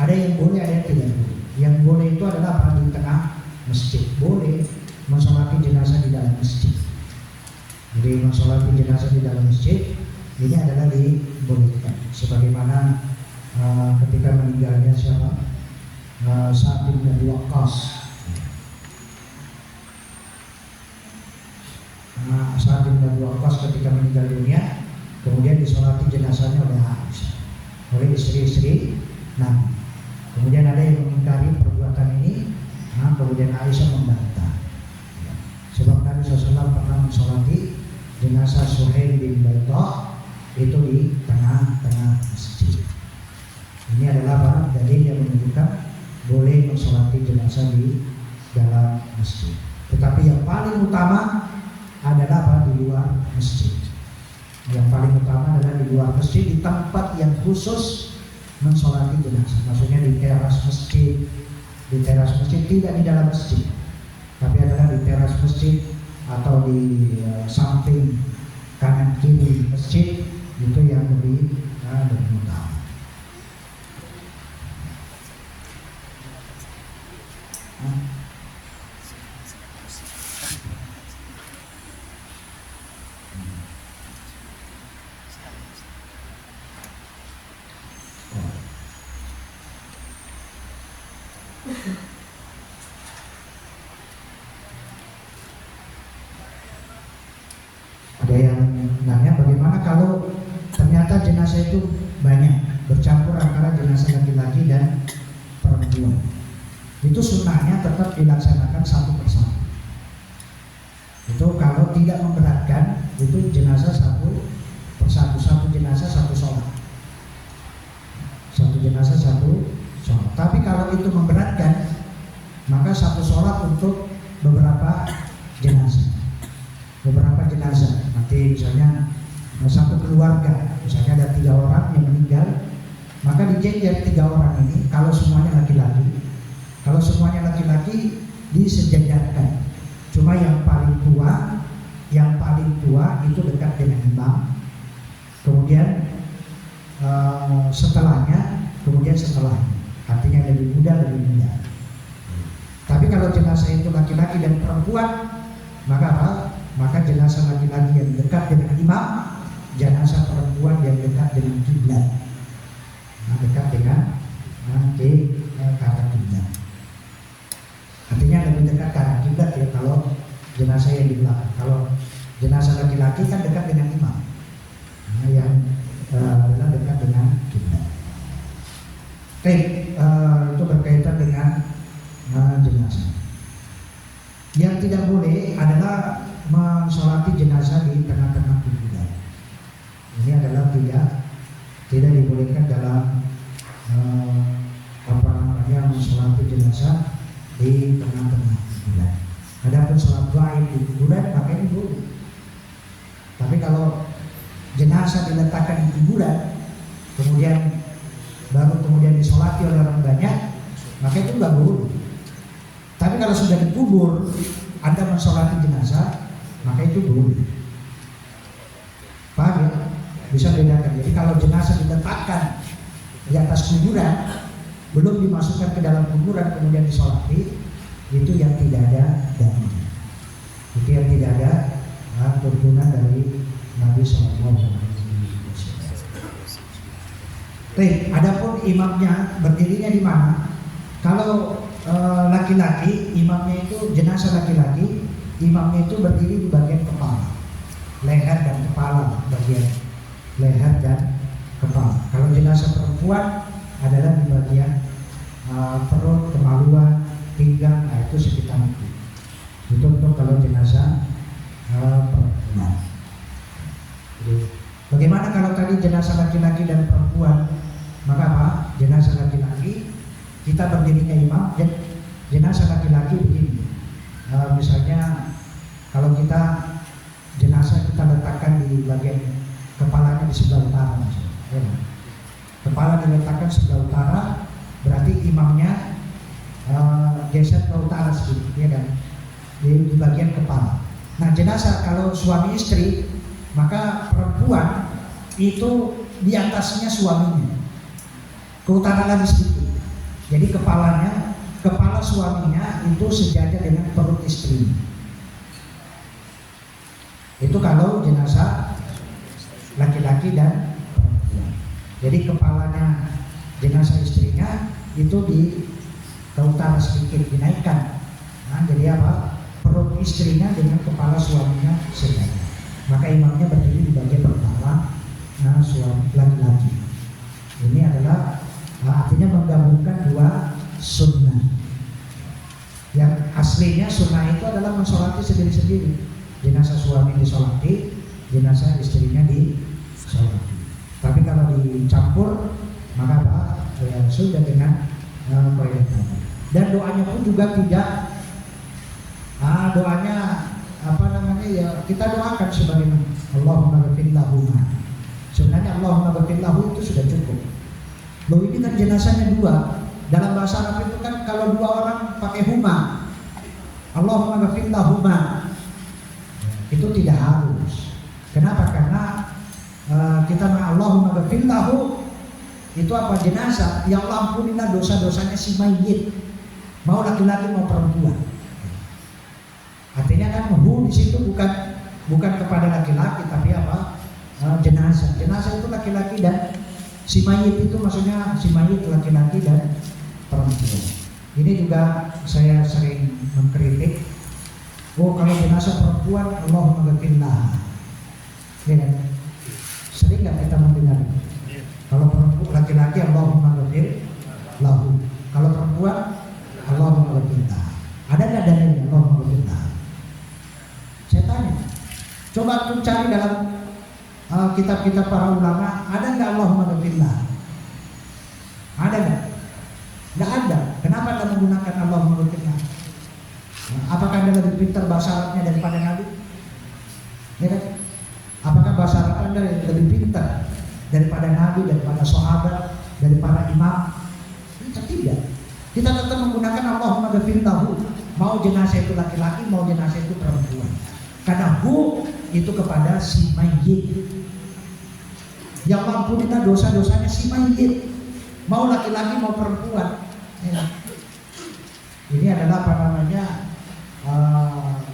Ada yang boleh, ada yang tidak boleh. Yang boleh itu adalah apa? Di tengah masjid. Boleh mensolati jenazah di dalam masjid. Jadi mensolati jenazah di dalam masjid ini adalah dibolehkan. Sebagaimana ketika meninggalnya siapa? Sa'ad bin Abi Waqqas. Sa'ad bin Abi Waqqas ketika meninggal dunia, kemudian disolati jenazahnya oleh Aisyah, oleh istri-istri Nabi. Kemudian ada yang mengingkari perbuatan ini, kemudian Aisyah membantah. Sebab Nabi SAW pernah mensolati jenazah Suhail bin Baydah itu di tengah-tengah masjid. Ini adalah apa? Dalil yang menunjukkan boleh mensolati jenazah di dalam masjid. Tetapi yang paling utama adalah apa? Di luar masjid. Yang paling utama adalah di luar masjid, di tempat yang khusus mensolati jenazah. Maksudnya di teras masjid. Di teras masjid, tidak di dalam masjid, tapi adalah di teras masjid atau di samping kanan kiri masjid. Itu yang lebih utama. Ada yang nanya bagaimana kalau ternyata jenazah itu banyak, bercampur antara jenazah laki-laki dan perempuan. Itu sunnahnya tetap dilaksanakan satu persatu. Itu kalau tidak memberatkan, itu jenazah satu persatu, satu jenazah satu sholat. Satu jenazah satu sholat. Tapi kalau itu memberatkan, maka satu sholat untuk beberapa jenazah. Beberapa jenazah. Nanti misalnya satu keluarga, misalnya ada 3 orang yang meninggal, maka dijejer 3 orang ini. Kalau semuanya laki-laki, disejajarkan. Cuma yang paling tua itu dekat dengan imam. Kemudian setelahnya, artinya lebih muda. Tapi kalau jenazah itu laki-laki dan perempuan, maka apa? Maka jenazah laki-laki yang dekat dengan imam, jenazah perempuan yang dekat dengan kiblat. Dekat dengan ke arah kiblat. Artinya lebih dekat ke arah kiblat ya kalau jenazah yang di belakang. Kalau jenazah laki-laki laki-laki kan dekat dengan imam. Nah, yang adalah dekat dengan kiblat. Oke, itu berkaitan dengan jenazah. Yang tidak boleh adalah mensolati jenazah di tengah-tengah kuburan. Ini adalah tidak dibolehkan dalam mensolati jenazah di tengah-tengah kuburan. Adapun sholat gaib di kuburan maka ini boleh. Tapi kalau jenazah diletakkan di kuburan, kemudian disolati oleh orang banyak, maka itu nggak boleh. Tapi kalau sudah dikubur, Anda mensolati jenazah, maka itu boleh. Paham ya? Bisa bedakan. Jadi kalau jenazah diletakkan di atas kuburan, belum dimasukkan ke dalam kuburan kemudian disolati, itu yang tidak ada dalilnya. Itu yang tidak ada tuntunan dari Nabi SAW. Adapun imamnya berdirinya di mana? Kalau laki-laki, imamnya itu jenazah laki-laki, imamnya itu berdiri di bagian kepala, leher dan kepala, bagian leher dan kepala. Kalau jenazah perempuan adalah di bagian perut, kemaluan, pinggang, itu sekitar itu. Itu untuk kalau jenazah perempuan. Jadi, bagaimana kalau tadi jenazah laki-laki dan perempuan? Maka apa? Jenazah laki-laki kita berdirinya imam, jenazah laki-laki begini. Misalnya kalau kita jenazah kita letakkan di bagian kepalanya di sebelah utara, misalnya, ya. Kepala diletakkan sebelah utara, berarti imamnya geser ke utara sedikit, ya kan? Di bagian kepala. Nah, jenazah kalau suami istri, maka perempuan itu di atasnya suaminya, ke utara lagi sedikit. Jadi kepala suaminya itu sejajar dengan perut istri. Itu kalau jenazah laki-laki dan perempuan. Jadi kepalanya jenazah istrinya itu ke utara sedikit dinaikkan. Nah, jadi apa? Perut istrinya dengan kepala suaminya sejajar. Maka imamnya berdiri di bagian pertama suami laki-laki. Ini adalah artinya menggabungkan dua sunnah. Yang aslinya sunnah itu adalah mensolati sendiri-sendiri. Jenazah suami disolati, jenazah istrinya disolati. Tapi kalau dicampur, maka apa? Ya, sudah dengan kaidah. Dan doanya pun juga tidak. Doanya ya kita doakan sebagaimana Allahumma ghfir lahuma. Sebenarnya Allahumma ghfir lahu itu sudah cukup. Loh, ini kan jenazahnya dua. Dalam bahasa Arab itu kan kalau dua orang pakai huma, Allahumma ghfir lahuma, itu tidak harus. Kenapa? Karena kita Allahumma ghfir lahu itu apa? Jenazah. Ya Allah, ampunilah dosa-dosanya si mayit, mau laki-laki mau perempuan. Artinya kan hu di situ bukan kepada laki-laki, tapi apa? Jenazah. Jenazah itu laki-laki dan si mayit itu maksudnya si mayit laki-laki dan perempuan. Ini juga saya sering mengkritik. Kalau jenazah perempuan Allahumma ghfir laha. Ya kan? Sering nggak kita mendengar? Kalau perempuan laki-laki Allahumma ghfir lahu. Kalau perempuan Allahumma ghfir laha. Ada nggak dalilnya Allahumma ghfir laha? Saya tanya. Coba tuh cari dalam kitab-kitab para ulama, ada nggak Allahumma ghfir laha? Ada nggak? Nggak ada. Kenapa Anda menggunakan Allahumma ghfir laha? Apakah Anda lebih pintar bahasa Arabnya daripada Nabi? Ya kan? Apakah bahasa Arab Anda lebih pintar daripada Nabi, daripada sahabat, dari para imam? Tidak. Kita tetap menggunakan Allahumma ghfir lahu. Mau jenazah itu laki-laki, mau jenazah itu perempuan. Karena hu itu kepada si mayit. Yang ampunilah dosa-dosanya si mayit, mau laki-laki mau perempuan. Ya. Ini adalah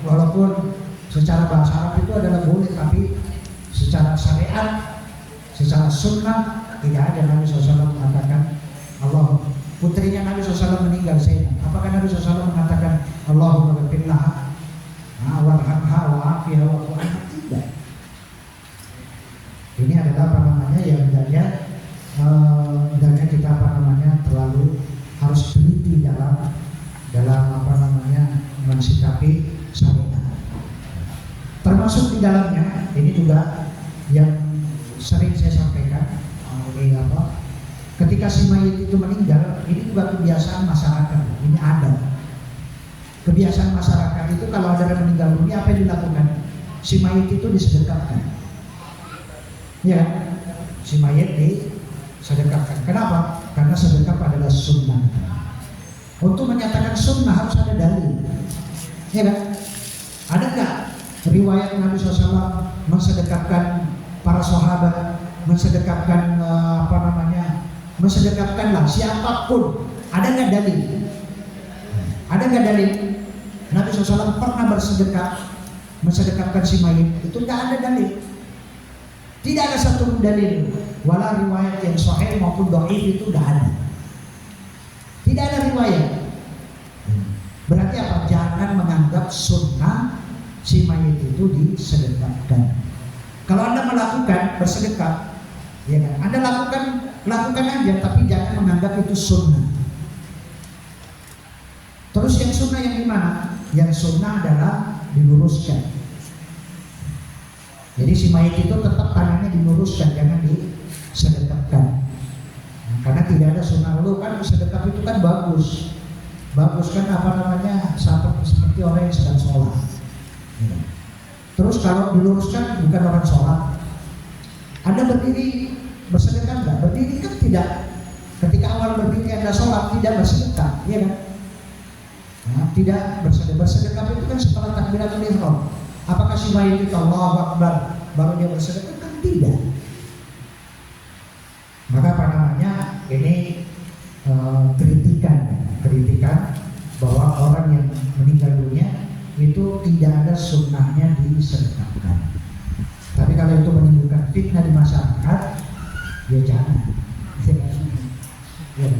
walaupun secara bahasa Arab itu adalah boleh, tapi secara syariat, secara sunnah tidak ada. Nabi SAW mengatakan putrinya Nabi SAW meninggal Zainab. Apakah Nabi SAW mengatakan Allahumma ghfir laha warhamha wa'afiha wa'fu anha? Tidak. mensikapi syariat. Termasuk di dalamnya ini juga yang sering saya sampaikan, ketika si mayit itu meninggal, ini juga kebiasaan masyarakat, ini ada. Kebiasaan masyarakat itu kalau ada yang meninggal dunia, apa yang dilakukan? Si mayit itu disedekahkan. Ya, si mayit disedekahkan. Kenapa? Karena sedekah adalah sunnah. Untuk menyatakan sunnah harus ada dalil. Ya kan? Ada nggak riwayat Nabi SAW mensedekahkan para sahabat, mensedekahkan mensedekahkanlah siapapun? Ada nggak dalil? Ada nggak dalil? Nabi SAW pernah bersedekah, mensedekahkan si mayit, itu nggak ada dalil. Tidak ada satu dalil, wala riwayat yang sahih maupun dhaif itu nggak ada. Tidak ada riwayat. Berarti apa? Jangan menganggap sunnah si mayit itu disedekahkan. Kalau Anda melakukan bersedekah, ya kan? Anda lakukan aja, tapi jangan menganggap itu sunnah. Terus yang sunnah yang gimana? Yang sunnah adalah diluruskan. Jadi si mayit itu tetap tangannya diluruskan, jangan disedekahkan. Karena tidak ada sunnah. Lu kan sedekah itu kan bagus kan seperti orang yang sedang sholat. Terus kalau diluruskan bukan orang sholat. Anda berdiri bersedekah enggak? Berdiri kan tidak. Ketika awal berdiri Anda sholat tidak bersedekah, iya kan? Nah, tidak bersedekah itu kan setelah takbiratul ihram. Apakah si mayit itu Allahu Akbar baru dia bersedekah? Kan tidak. Maka ini kritikan bahwa orang yang meninggal dunia itu tidak ada sunnahnya disedekahkan. Tapi kalau itu menimbulkan fitnah di masyarakat, ya jangan. Ya.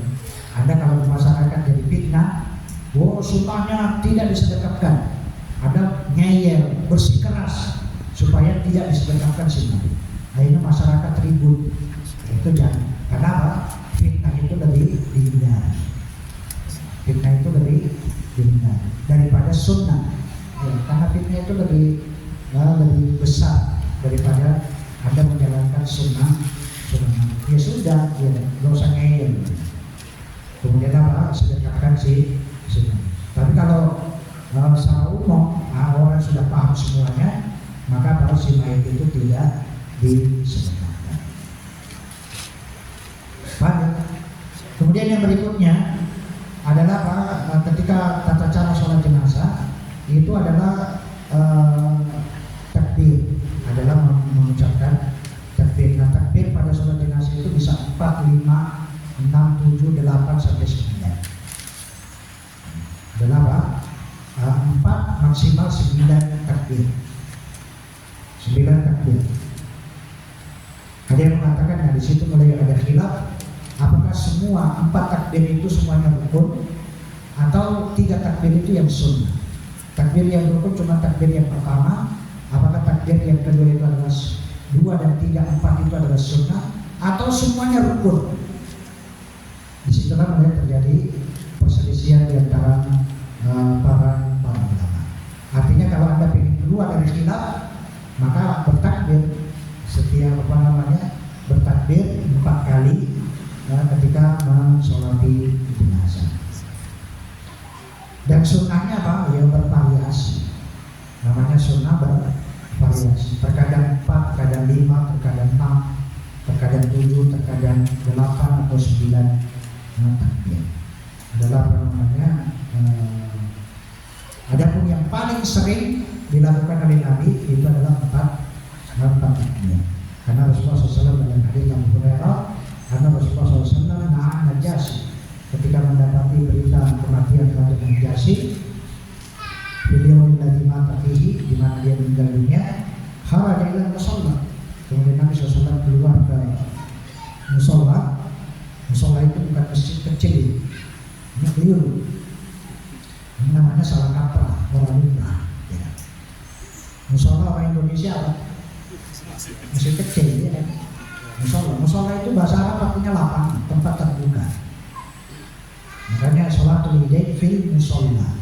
Anda kalau di masyarakat jadi fitnah, sunnahnya tidak disedekahkan, ada ngeyel, bersikeras supaya tidak disedekahkan sunnah. Akhirnya masyarakat ribut. Itu jangan. Kenapa? Fitnah itu lebih dihindari. Fitnah itu lebih dihindari daripada sunnah. Ya, karena fitnah itu lebih besar daripada Anda menjalankan sunnah. Ya sudah, ya, nggak usah ngeyel. Kemudian sedekahkan si sunnah. Tapi kalau secara umum orang sudah paham semuanya, maka kalau si mayit itu tidak disedekahkan. Baik. Kemudian yang berikutnya adalah ketika tata cara sholat jenazah itu adalah takbir, adalah mengucapkan takbir. Nah, takbir pada sholat jenazah itu bisa 4, 5, 6, 7, 8 sampai 9. Adalah 4 maksimal 9 takbir. 9 takbir. Ada yang mengatakan di situ mulai ada khilaf, apakah semua 4 takbir itu semuanya rukun atau 3 takbir itu yang sunnah. Takbir yang rukun cuma takbir yang pertama, apakah takbir yang kedua itu adalah 2 dan 3, 4 itu adalah sunnah, atau semuanya rukun. Disitulah mulai terjadi perselisihan di antara para ulama. Artinya kalau Anda ingin keluar dari khilaf, maka bertakbir setiap bertakbir 4 kali ketika mensolati jenazah. Dan sunnahnya apa? Ya bervariasi. Namanya sunnah bervariasi. Terkadang 4, terkadang 5, terkadang 6, terkadang 7, terkadang 8 atau 9 takbir. Adalah adapun yang paling sering dilakukan oleh Nabi itu adalah 4 takbir. Karena Rasulullah SAW dalam hadis Abu Hurairah, karena Rasulullah SAW Najasyi ketika mendapati berita kematian Raja Najasyi, beliau lagi mata fihi, di mana dia meninggal dunia, kharaja ila musalla. Kemudian Nabi SAW keluar ke musola. Musola itu bukan masjid kecil, ini keliru. Ini namanya salah kaprah, orang lumrah. Ya. Musola orang Indonesia apa? Masjid kecil, ya kan? Musola itu bahasa Arab artinya lapangan, tempat terbuka. Makanya sholatul idain fil musola.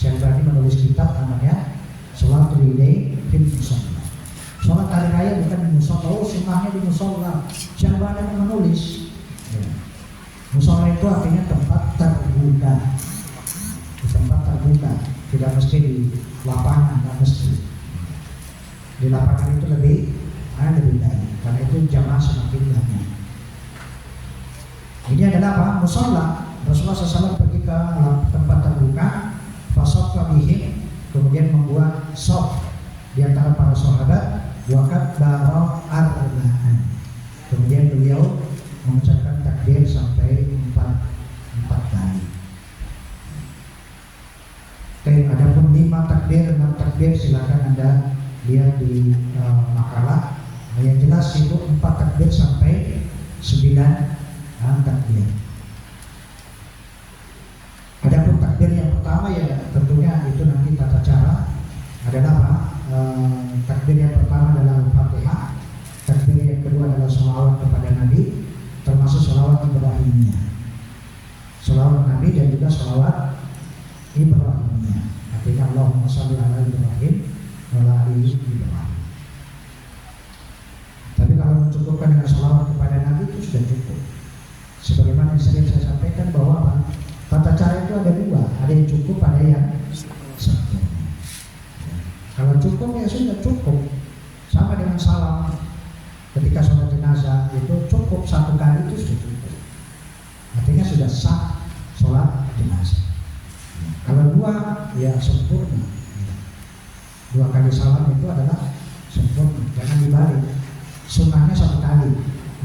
Yang berarti Syalbani menulis kitab namanya Sholatul Idain fil Musola. Sholat hari raya bukan di musola, oh sunnahnya di musola. Syalbani menulis. Musola itu artinya tempat terbuka, tempat terbuka, tidak mesti di lapangan, tidak mesti. Di lapangan itu lebih baik, karena itu jamaah semakin banyak. Ini adalah apa? Musola. Rasulullah SAW pergi ke tempat terbuka, fasoffa bihim, kemudian membuat sof di antara para sahabat, wakat baro arba'an. Kemudian beliau mengucapkan takbir sampai empat kali. Ada pun 5 takbir, 6 takbir, silakan Anda lihat di makalah. Yang jelas itu 4 takbir sampai 9 takbir. Adapun takbir yang pertama ya tentunya itu nanti tata cara adalah apa? Takbir yang pertama adalah Al-Fatihah. Takbir yang kedua adalah sholawat kepada Nabi, termasuk sholawat Ibrahimiyah. Sholawat Nabi dan juga sholawat Ibrahimiyah. Artinya Allahumma sholli ala Ibrahim wa ala ali Ibrahim. Tapi kalau mencukupkan dengan sholawat kepada Nabi itu sudah cukup. Sebagaimana yang sering saya sampaikan bahwa tata cara itu ada 2, ada yang cukup, ada yang sempurna. Kalau cukup ya sudah cukup. Sama dengan salam ketika sholat jenazah itu cukup 1 kali itu sudah cukup. Artinya sudah sah sholat jenazah. Kalau 2 ya sempurna. 2 kali salam itu adalah sempurna. Jangan dibalik. Sunnahnya 1 kali,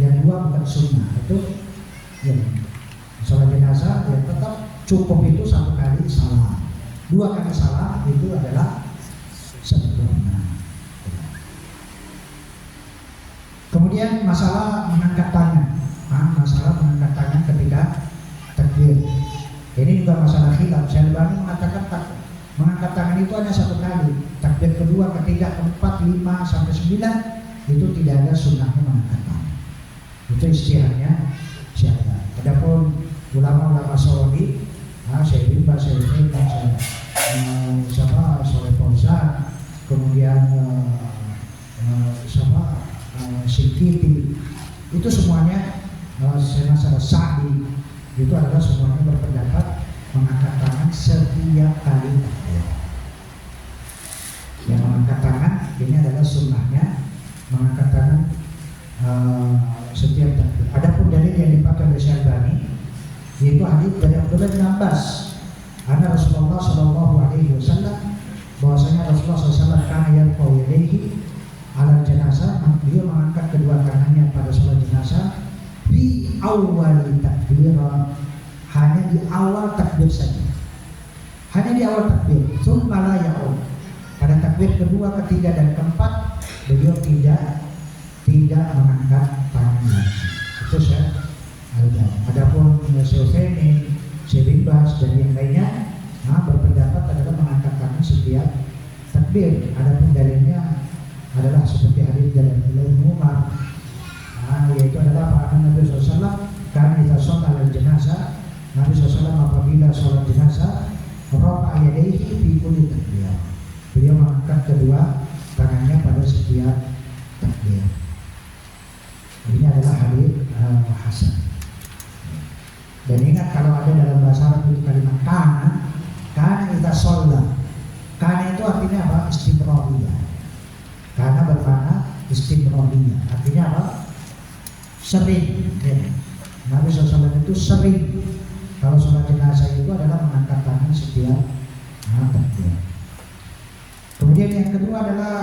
yang 2 bukan sunnah. Itu ya, sholat jenazah ya tetap cukup itu 1 kali salam. 2 kali salam itu adalah sempurna. Kemudian masalah mengangkat tangan, masalah mengangkat tangan ketika takbir. Ini juga masalah khilaf. Syalbani mengatakan mengangkat tangan itu hanya 1 kali. Takbir kedua, ketiga, keempat, 5 sampai 9 itu tidak ada sunnahnya mengangkat tangan. Itu istihadnya Syalbani. Adapun ulama-ulama Saudi, Syekh bin Baz, Syekh Shalih Fauzan, kemudian Sikiti, itu semuanya masalah Sa'di, itu adalah semuanya berpendapat mengangkat tangan setiap kali takbir. Yang mengangkat tangan ini adalah sunnahnya mengangkat tangan setiap takbir. Adapun dalil yang dipakai oleh Syalbani yaitu hadis dari Abdullah bin Abbas, anna Rasulullah sallallahu alaihi wasallam, bahwasanya Rasulullah SAW kana yarfa'u yadayhi ala jenazah, beliau mengangkat kedua tangannya pada sholat jenazah di awal takbir, hanya di awal takbir saja, hanya di awal takbir. Tsumma la ya'ud, pada takbir kedua, ketiga dan keempat beliau tidak mengangkat tangan lagi. Itu saya ada. Adapun Syekh bin Baz dan yang lainnya berpendapat adalah mengangkat tangan setiap takbir. Adapun dalilnya adalah seperti hadis dari Abdullah bin Umar, yaitu adalah para Nabi SAW karena kita sholat al jenazah, Nabi SAW apabila sholat jenazah rafa'a yadayhi fi kulli takbir, beliau mengangkat kedua tangannya pada setiap takbir. Ini adalah hadis hasan. Dan ingat, kalau ada dalam bahasa Arab itu kalimat kana kita sholat. Kana itu artinya apa? Istimrariyah. Kana bermakna istimrariyah. Artinya apa? Sering. Ya. Nabi SAW itu sering. Kalau sholat jenazah itu adalah mengangkat tangan setiap takbir. Kemudian yang kedua adalah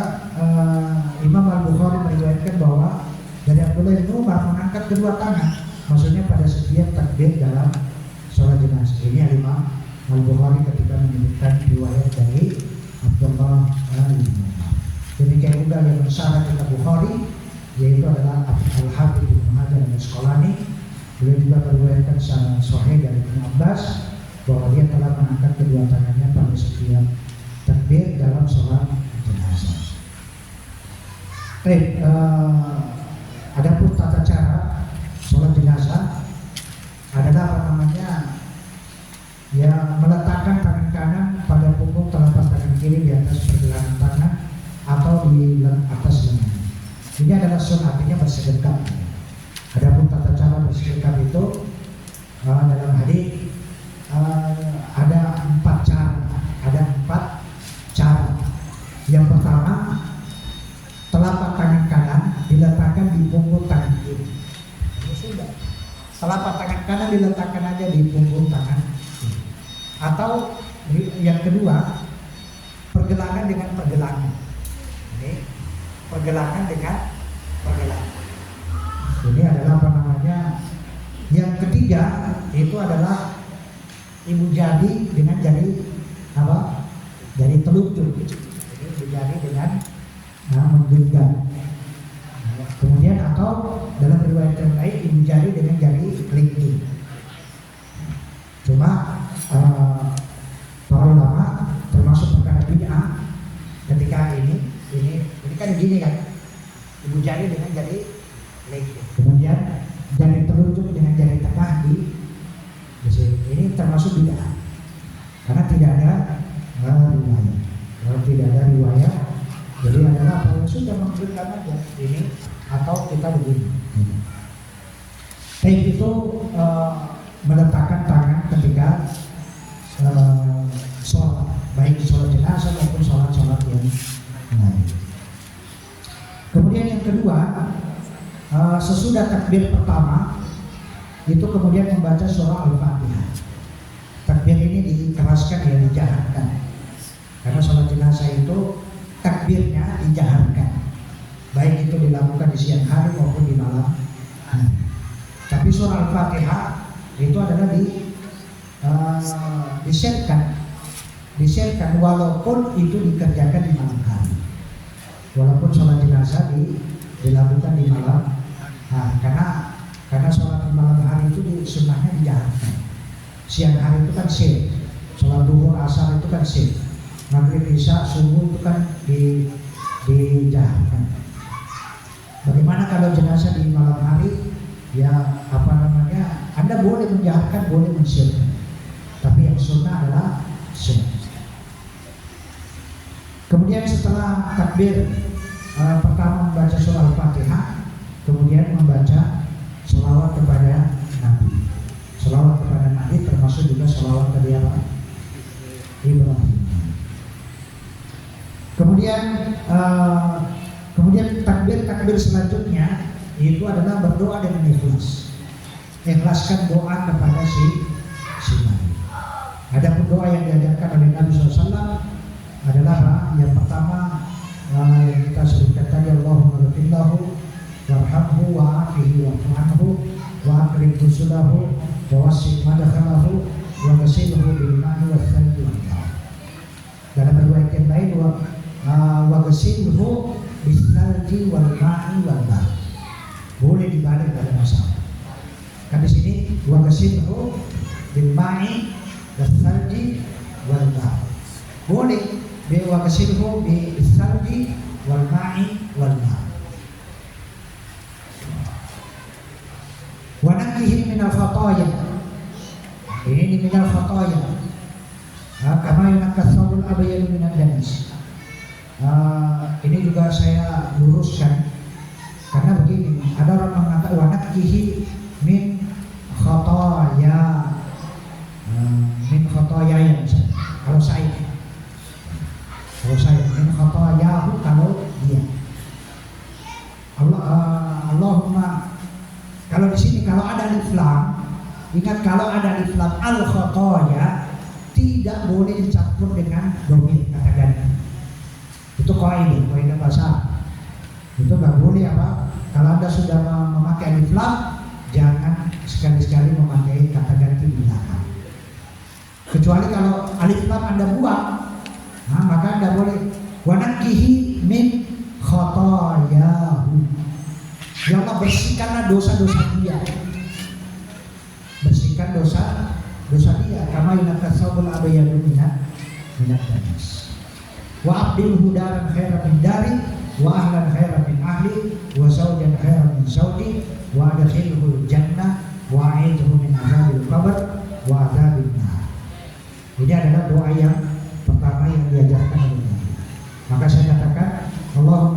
Imam Al-Bukhari meriwayatkan bahwa dari Abdullah bin Umar mengangkat kedua tangan, maksudnya pada setiap takbir dalam sholat jenazah. Ini Imam Al-Bukhari ketika menyebutkan riwayat dari Abdullah bin Umar. Demikian juga yang mensyarah kitab Bukhari, yaitu adalah Al-Hafidz Ibnu Hajar Al-Asqalani. Beliau juga meriwayatkan secara sahih dari Ibnu Abbas bahwa dia telah mengangkat kedua tangannya pada setiap takbir dalam sholat jenazah. Baik, adapun tata cara sholat jenazah adalah apa namanya, ya, meletakkan tangan kanan pada punggung telapak di atas lengan. Ini adalah sunnah, artinya bersedekap. Adapun tata cara bersedekap itu dalam hadis ada 4 cara. Ada 4 cara. Yang pertama, telapak tangan kanan diletakkan di punggung tangan kiri. Sudah. Telapak tangan kanan diletakkan aja di punggung tangan kiri. Atau yang kedua, pergelangan dengan pergelangan. Ini pergelangan dengan pergelangan. Ini adalah apa namanya? Yang ketiga itu adalah ibu jari dengan jari apa? Jari telunjuk. Jadi ibu jari dengan menggenggam. Kemudian atau dalam riwayat yang lain ibu jari dengan jari kelingking. Cuma para ulama termasuk perkara bid'ah ketika ini kan gini kan, ibu jari dengan jari kelingking, kemudian jari telunjuk dengan jari tengah di sini. Ini termasuk bid'ah karena tidak ada riwayat. Kalau tidak ada riwayat, jadi adalah kalau sudah menggenggam aja ini atau kita begini. Baik itu meletakkan tangan ketika sholat, baik sholat jenazah maupun sholat yang lain. Kemudian yang kedua, sesudah takbir pertama itu kemudian membaca surah Al-Fatihah. Takbir ini dikeraskan, ya dijaharkan. Karena sholat jenazah itu takbirnya dijaharkan, baik itu dilakukan di siang hari maupun di malam hari. Tapi surah Al-Fatihah itu adalah diserkan walaupun itu dikerjakan di malam hari, walaupun sholat jenazah dilakukan di malam hari, karena sholat di malam hari itu sunnahnya dijaharkan. Siang hari itu kan sir, sholat duhur asar itu kan sir, maghrib isya subuh itu kan dijaharkan. Bagaimana kalau jenazah di malam hari? Ya apa namanya? Anda boleh menjaharkan, boleh mensirkan, tapi yang sunnah adalah sir. Kemudian setelah takbir pertama membaca surah Al-Fatihah, kemudian membaca sholawat kepada Nabi. Sholawat kepada Nabi termasuk juga sholawat kepada Ibrahim. Kemudian takbir selanjutnya itu adalah berdoa dengan ikhlas. Ikhlaskan doa kepada si Nabi. Ada doa yang diajarkan oleh Nabi SAW adalah yang pertama yang kita sebutkan tadi, Allahumma ghfirlahu warhamhu wa'afihi wa'fu anhu wa akrim nuzulahu wa wasi' madkhalahu wa ghasilhu bil ma'i was salji wal ma'i. Dalam riwayat yang lain wa ghasilhu bis salji wal ma'i wal ma'i. Boleh dibalik pada masalah. Kan di sini wa ghasilhu bil ma'i was salji wal ma'i. Boleh wa ghasilhu bis salji wal ma'i wal ma'i. Wa nakihi minal khataya. Ini minal khataya. Kama yunakkas thawbul abyadu minal danis. Ini juga saya luruskan karena begini, ada orang mengatakan wa nakihi min khataya. Min khataya yang kalau saya min khatayahu kalau dia. Allahumma. Kalau di sini kalau ada alif lam, ingat kalau ada alif lam al-khataya tidak boleh dicampur dengan dhamir kata ganti. Itu kaidah bahasa. Itu nggak boleh apa? Kalau Anda sudah memakai alif lam, jangan sekali-sekali memakai kata ganti di belakang. Kecuali kalau alif lam Anda buang, maka Anda boleh wa nakihi min khatayahu. Ya Allah, bersihkanlah dosa-dosa dia. Bersihkan dosa dia. Kama yunakkas thawbul abyadu minad danis. Wa abdilhu daran khairan min dari, wa ahlan khairan min ahli, wa zawjan khairan min zawji, wa adkhilhu jannah, wa a'idhu min azabil qabr, wa azabin nar. Ini adalah doa yang pertama yang diajarkan oleh Nabi. Maka saya katakan Allahumma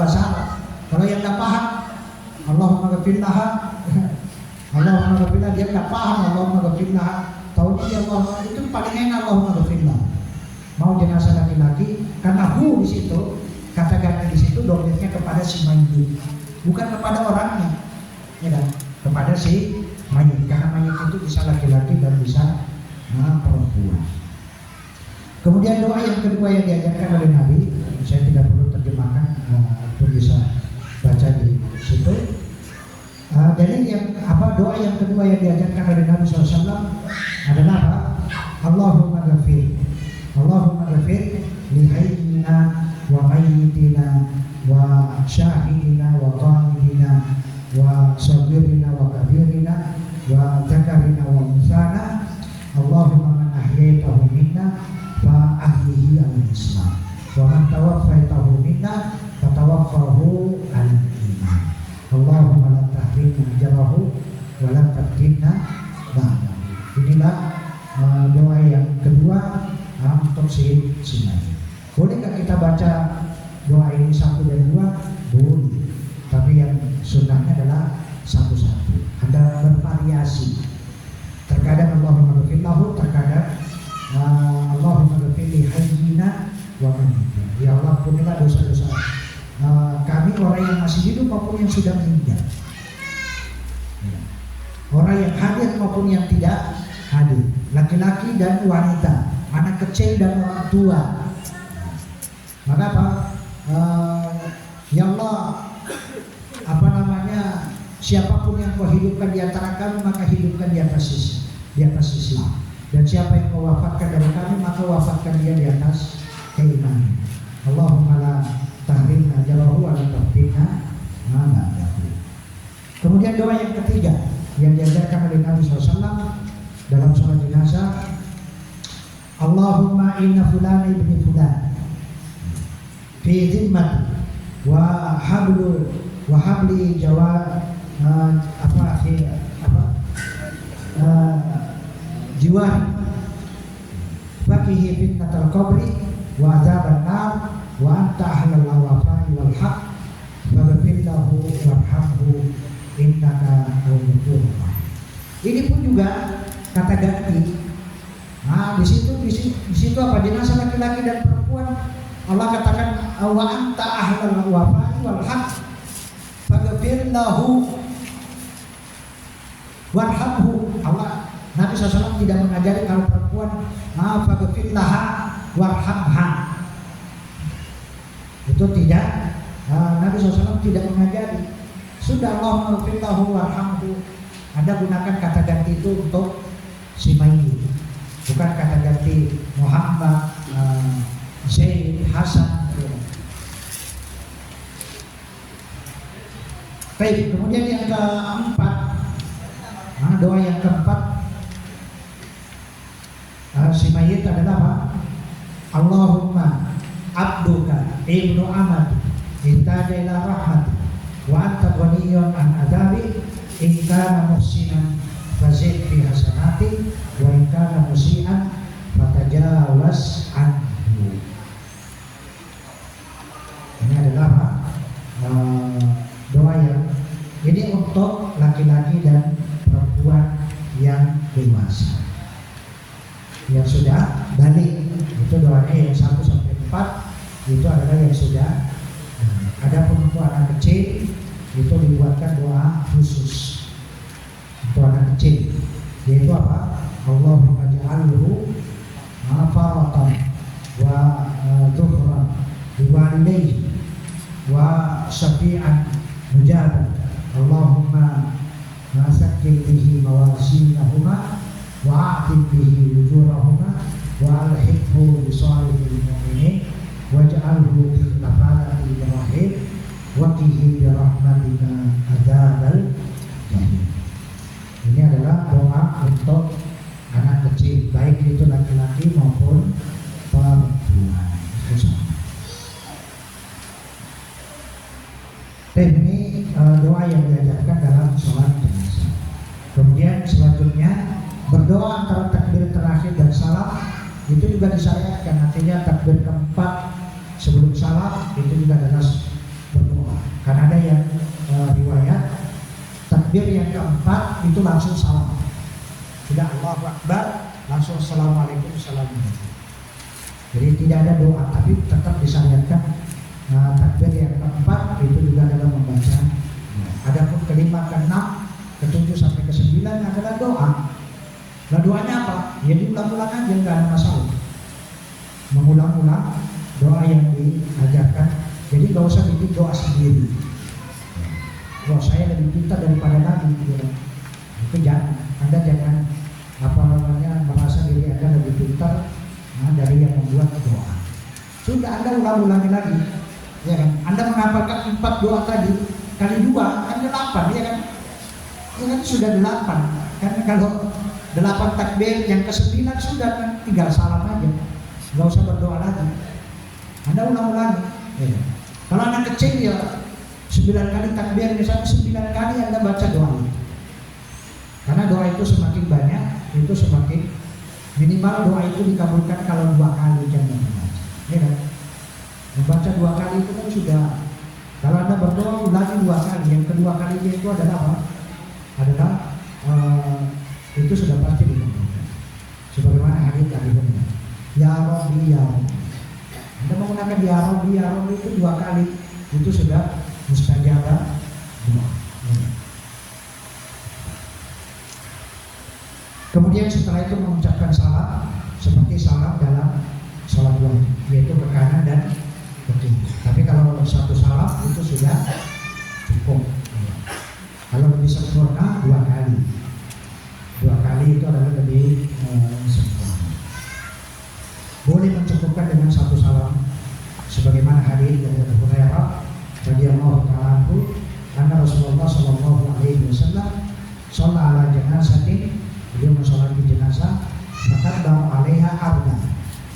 bahasa Arab. Kalau yang nggak paham, Allahumma ghafir laha, Allahumma ghafir laha, dia nggak paham Allahumma ghafir laha. Tahu dia Allah itu paling enak Allahumma ghafir laha. Mau jenazah laki-laki, karena di situ kata ganti di situ domirnya kepada si mayit, bukan kepada orangnya, ya kan? Kepada si mayit, karena mayit itu bisa laki-laki dan bisa perempuan. Kemudian doa yang kedua yang diajarkan oleh Nabi, saya tidak perlu terjemahkan, itu bisa baca di situ. Jadi doa yang kedua yang diajarkan oleh Nabi SAW adalah apa? Allahumma ghafir, Allahumma ghafir li hayyina wa mayyitina wa syahidina wa ghaibina wa saghirina wa kabirina wa dzakarina wa unsana. Allahumma man ahyaitahu minna fa ahyihi al-islam wa man tawaffaitahu minna fa tawaffahu al-iman. Allahumma la tahrimna ajrahu wa la taftinna ba'dahu. Inilah doa yang kedua untuk si mayit. Bolehkah kita baca doa ini satu dan dua? Boleh. Tapi yang sunnahnya adalah satu-satu. Ada bervariasi. Terkadang Allahumma ghafir lahu, terkadang Allahumma ghafir li hayyina wa mayyitina. Ya Allah, ampunilah dosa-dosa kami, orang yang masih hidup maupun yang sudah meninggal, orang yang hadir maupun yang tidak hadir, laki-laki dan wanita, anak kecil dan orang tua. Maka apa? Ya Allah, siapapun yang kau hidupkan di antara kami, maka hidupkan di atas Islam. Dan siapa yang kau wafatkan dari kami, maka wafatkan dia di atas keimanan. Allahumma la tahrimna ajrahu wa la taftinna ba'dahu. Kemudian doa yang ketiga yang diajarkan oleh Nabi SAW dalam sholat jenazah, Allahumma inna fulan ibni fulan fi zimmati wa habli jawab jiwari fakihi fitnatal qabri wa azaban nar wa anta ahlal wafai wal haq faghfir lahu warhamhu innaka al-ghafurur rahim. Ini pun juga kata ganti. Di situ apa? Jenazah laki-laki dan perempuan. Allah katakan wa anta ahlal wafai wal haq faghfir lahu warhamhu. Allah, Nabi SAW tidak mengajari kalau perempuan faghfir laha warhamha. Itu tidak, Nabi SAW tidak mengajari. Sudah Allah faghfir lahu warhamhu. Anda gunakan kata ganti itu untuk si mayit, bukan kata ganti Muhammad, Zaid, Hasan. Baik, kemudian yang keempat, doa yang keempat si mayit adalah apa? Allahumma abduka ibnu amati ihtaja ila rahmati wa anta ghaniyun an adzabi in kana muhsinan fazid fi hasanati wa in kana musian fatajawaz anhu. Ini adalah doa yang ini untuk laki-laki dan perempuan yang dewasa yang sudah balik. Itu doanya yang 1 sampai 4 itu adalah yang sudah. Ada pun untuk anak kecil itu dibuatkan doa khusus untuk anak kecil, yaitu apa? Allahumma ja'alhu faratan wa dhuhran liwalidayhi wa syafi'an mujaban. Allahumma sakil bihi mawazinahuma wa a'tib bihi wujurahuma wa alhiqhu bi salihil mu'minin waj'alhu fi kafalati Ibrahim wa qihi bi rahmatika adzabal jahim. Ini adalah doa untuk anak kecil, baik itu laki-laki maupun perempuan. Dan ini doa yang diajarkan dalam sholat jenazah. Kemudian selanjutnya berdoa antara takbir terakhir dan salam itu juga disyariatkan. Artinya takbir keempat sebelum salam itu juga adalah berdoa. takbir yang keempat itu langsung salam. Sudah Allahu Akbar, langsung Assalamualaikum, Assalamualaikum. Jadi tidak ada doa, tapi tetap disyariatkan takbir yang keempat itu juga adalah membaca. Adapun kelima, keenam, ketujuh sampai kesembilan adalah doa. Nah doanya apa? Ya diulang-ulang aja, nggak ada masalah. Mengulang-ulang doa yang diajarkan. Jadi nggak usah bikin doa sendiri. Wah saya lebih pintar daripada Nabi. Itu jangan. Anda jangan merasa diri Anda lebih pintar dari yang membuat doa. Sudah Anda ulang-ulangi lagi, ya kan? Anda menghafalkan 4 doa tadi kali 2 kan 8, ya kan? Ya kan sudah 8. Kan kalau 8 takbir, yang ke-9 sudah kan tinggal salam aja, nggak usah berdoa lagi. Anda ulang-ulangi. Ya. Kalau anak kecil ya 9 kali takbir, misalnya 9 kali Anda baca doa itu. Karena doa itu semakin banyak, itu semakin minimal doa itu dikabulkan kalau 2 kali jangan membaca. Ya kan? Membaca 2 kali itu kan sudah. Kalau Anda berdoa ulangi 2 kali, yang kedua kalinya itu adalah apa? Adalah itu sudah pasti dikabulkan. Sebagaimana hadis tadi benar. Ya Rabbi ya Rabbi. Anda menggunakan ya Rabbi itu 2 kali, itu sudah mustajabah doa. Kemudian setelah itu mengucapkan salam seperti salam dalam sholat wajib, yaitu ke kanan dan ke kiri. Tapi kalau satu salam itu sudah cukup. Kalau lebih sempurna 2 kali. 2 kali itu adalah lebih sempurna. Boleh mencukupkan dengan satu salam, sebagaimana hadis dari Abu Hurairah radhiyallahu ta'ala anhu, karena Rasulullah sallallahu alaihi wasallam shalla ala janazatin, beliau mensolati jenazah, maka bang alaiha arba,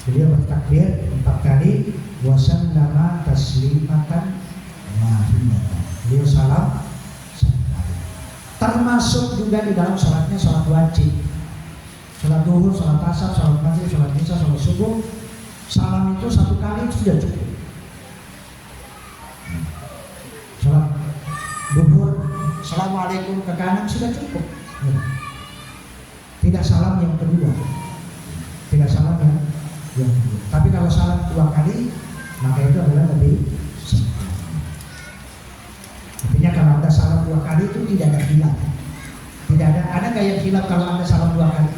beliau bertakbir 4 kali, wasallama taslimatan wahidatan, beliau salam 1 kali. Termasuk juga di dalam sholatnya, sholat wajib, sholat duhur, sholat asar, sholat maghrib, sholat isya, sholat subuh, salam itu 1 kali itu sudah cukup. Sholat duhur, assalamualaikum ke kanan sudah cukup. Tidak salam yang kedua, tidak salam yang kedua. Tapi kalau salam 2 kali, maka itu adalah lebih sempurna. Artinya kalau Anda salam 2 kali itu tidak ada khilaf. Tidak ada nggak yang khilaf kalau Anda salam 2 kali?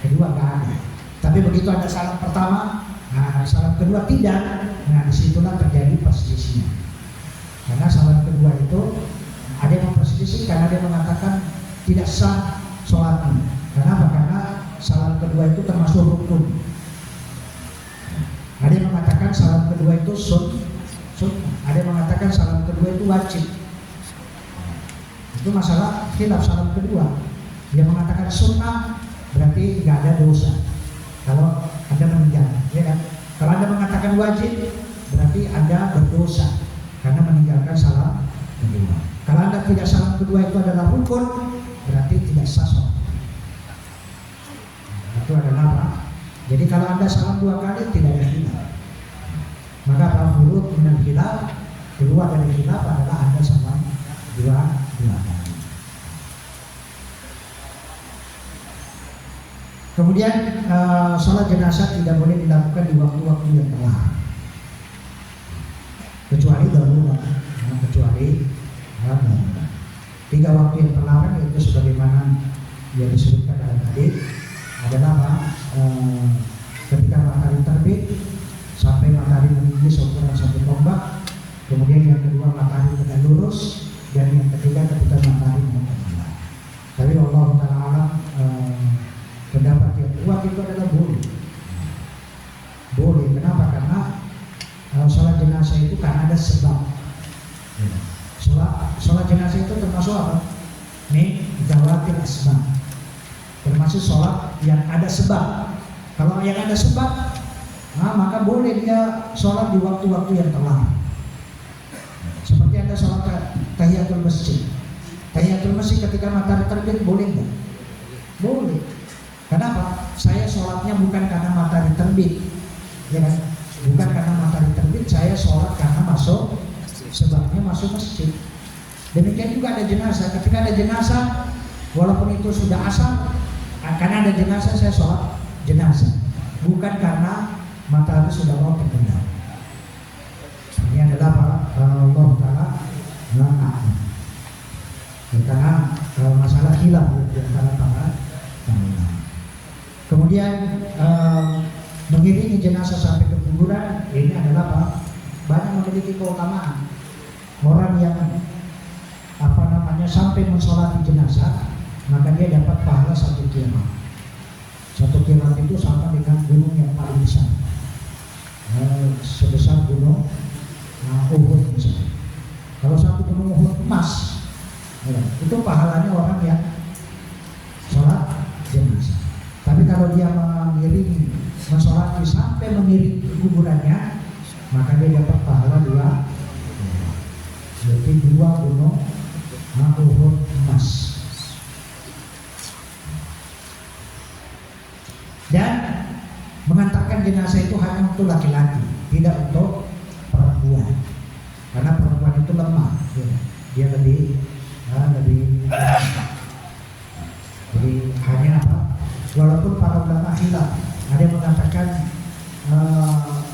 Kedua nggak ada. Tapi begitu Anda salam pertama, salam kedua tidak, disitulah terjadi perselisihan. Karena salam kedua itu ada yang memperselisih karena dia mengatakan tidak sah sholatnya. Kenapa? Karena salam kedua itu termasuk rukun. Ada yang mengatakan salam kedua itu sunnah. Ada yang mengatakan salam kedua itu wajib. Itu masalah khilaf salam kedua. Dia mengatakan sunnah berarti nggak ada dosa kalau Anda meninggal, ya kan? Kalau Anda mengatakan wajib berarti Anda berdosa karena meninggalkan salam kedua. Kalau Anda tidak salam kedua itu adalah rukun, berarti tidak sah sholat. Itu adalah apa? Jadi kalau Anda salam 2 kali tidak ada khilaf. Maka al-furud minal khilaf, keluar dari khilaf adalah Anda salam 2 kali. Kemudian sholat jenazah tidak boleh dilakukan di waktu-waktu yang terlarang, kecuali darurat. Kecuali 3 waktu yang terlarang yaitu sebagaimana yang disebutkan dalam hadis adalah apa? Ketika matahari terbit sampai matahari meninggi seukuran 1 tombak, kemudian yang kedua matahari tegak lurus, dan yang ketiga ketika matahari mau terbenam. Tapi Allah Ta'ala pendapat yang kuat itu adalah boleh. Kenapa? Karena sholat jenazah itu kan ada sebab. Sholat jenazah itu termasuk apa? Min zawatil asbab, termasuk sholat yang ada sebab. Kalau yang ada sebab, maka boleh dia sholat di waktu-waktu yang terlarang. Seperti Anda sholat tahiyatul masjid. Tahiyatul masjid ketika matahari terbit boleh nggak? Boleh. Kenapa? Saya sholatnya bukan karena matahari terbit, ya kan? Bukan karena matahari terbit, saya sholat karena sebabnya masuk masjid. Demikian juga ada jenazah. Ketika ada jenazah, walaupun itu sudah asar, karena ada jenazah saya sholat jenazah, bukan karena matahari sudah mau terbenam. Ini adalah Allah Taala mengatakan karena masalah khilaf di antara para ulama. Kemudian mengiringi jenazah sampai ke kuburan ini adalah apa? Banyak memiliki keutamaan. Orang yang sampai mensolati jenazah, maka dia dapat pahala 1 kiamat. 1 kiamat itu sama dengan gunung yang paling besar, sebesar gunung Uhud misalnya. Kalau 1 gunung Uhud emas, itu pahalanya orang yang sholat jenazah. Tapi kalau dia mengiringi, mensolati sampai mengiringi kuburannya, maka dia dapat pahala 2, berarti 2 gunung Uhud emas. Dan mengantarkan jenazah itu hanya untuk laki-laki, tidak untuk perempuan, karena perempuan itu lemah, dia lebih jadi hanya apa? Walaupun para ulama khilaf, ada yang mengatakan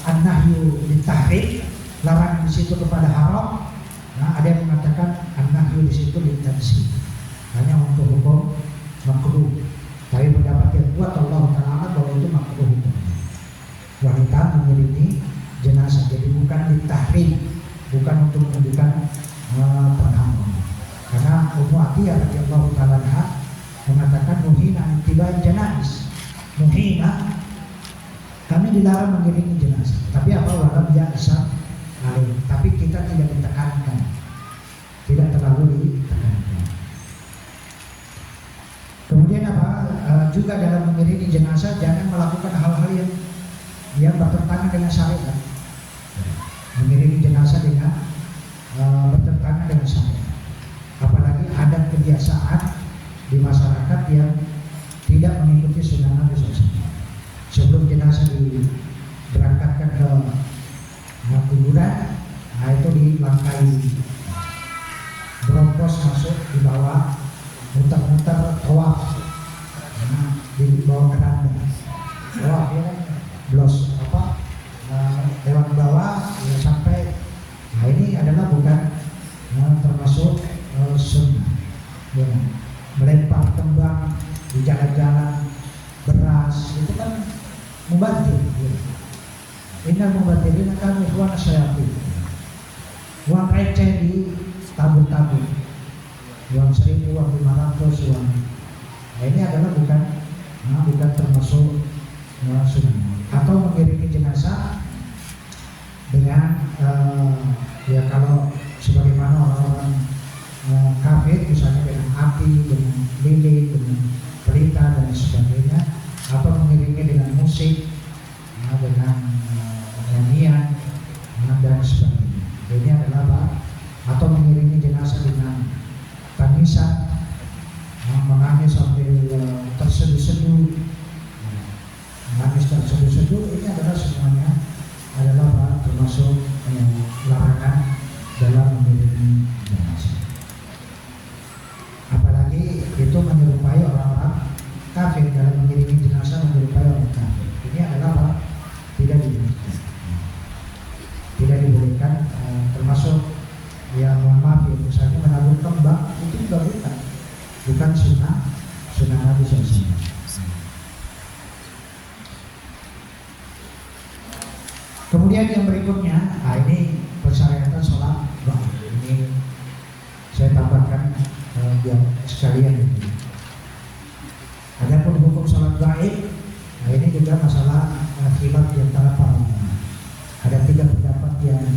an-nahyu litahrim, larangan di situ kepada haram. Nah, ada yang mengatakan an-nahyu di situ litanzih, hanya untuk hukum makruh. Tapi pendapat yang kuat Allah Taala bahwa itu makruh hukumnya. Wanita mengiringi jenazah, jadi bukan litahrim, bukan untuk menunjukkan penghalang. Karena Ummu Atiyah radhiyallahu taala mengatakan nuhina tiba janais, nuhina, kami dilarang mengiringi jenazah. Tapi apa walam biasa, tapi kita tidak ditekankan, tidak terlalu ditekankan. Kemudian apa? Juga dalam mengiringi jenazah jangan melakukan hal-hal yang bertentangan dengan syariat. Mengiringi jenazah dengan bertentangan dengan syariat. Apalagi ada kebiasaan di masyarakat yang tidak mengikuti sunnah Nabi SAW. Sebelum jenazah diberangkatkan ke kuburan, itu dilangkai berompos masuk di bawah, muter-muter tawaf, di bawah keranda tawaf, ya kan, blos lewat bawah ya, sampai. Nah ini adalah bukan termasuk sunnah, ya. Melempar kembang di jalan-jalan, beras, itu kan mubazir, ya. Innal mubadzirina kanu ikhwana syayatin. Uang receh di tabung-tabung, uang 1.000, uang 500, uang. Nah, ini adalah bukan termasuk sunnah. Atau mengiringi jenazah dengan ya kalau sebagaimana orang-orang kafir, misalnya dengan api, dengan lilin, dengan pelita dan sebagainya, atau mengiringi dengan musik, dengan nyanyian dan sebagainya. Ini adalah apa? Atau mengiringi jenazah dengan tangisan, menangis sambil terseduh-seduh, menangis terseduh-seduh. Ini adalah semuanya adalah apa? Termasuk larangan dalam mengiringi jenazah. Apalagi itu menyerupai orang-orang kafir, dalam mengiringi jenazah menyerupai orang kafir. Ini adalah apa? Tidak dibolehkan, termasuk ya mohon maaf ya, misalnya menabur kembang itu juga bukan sunnah Nabi SAW. Kemudian yang berikutnya, ini persyaratan sholat gaib. Ini saya tambahkan biar sekalian ini. Adapun hukum sholat gaib, ini juga masalah khilaf di antara para ulama. Ada tiga pendapat yang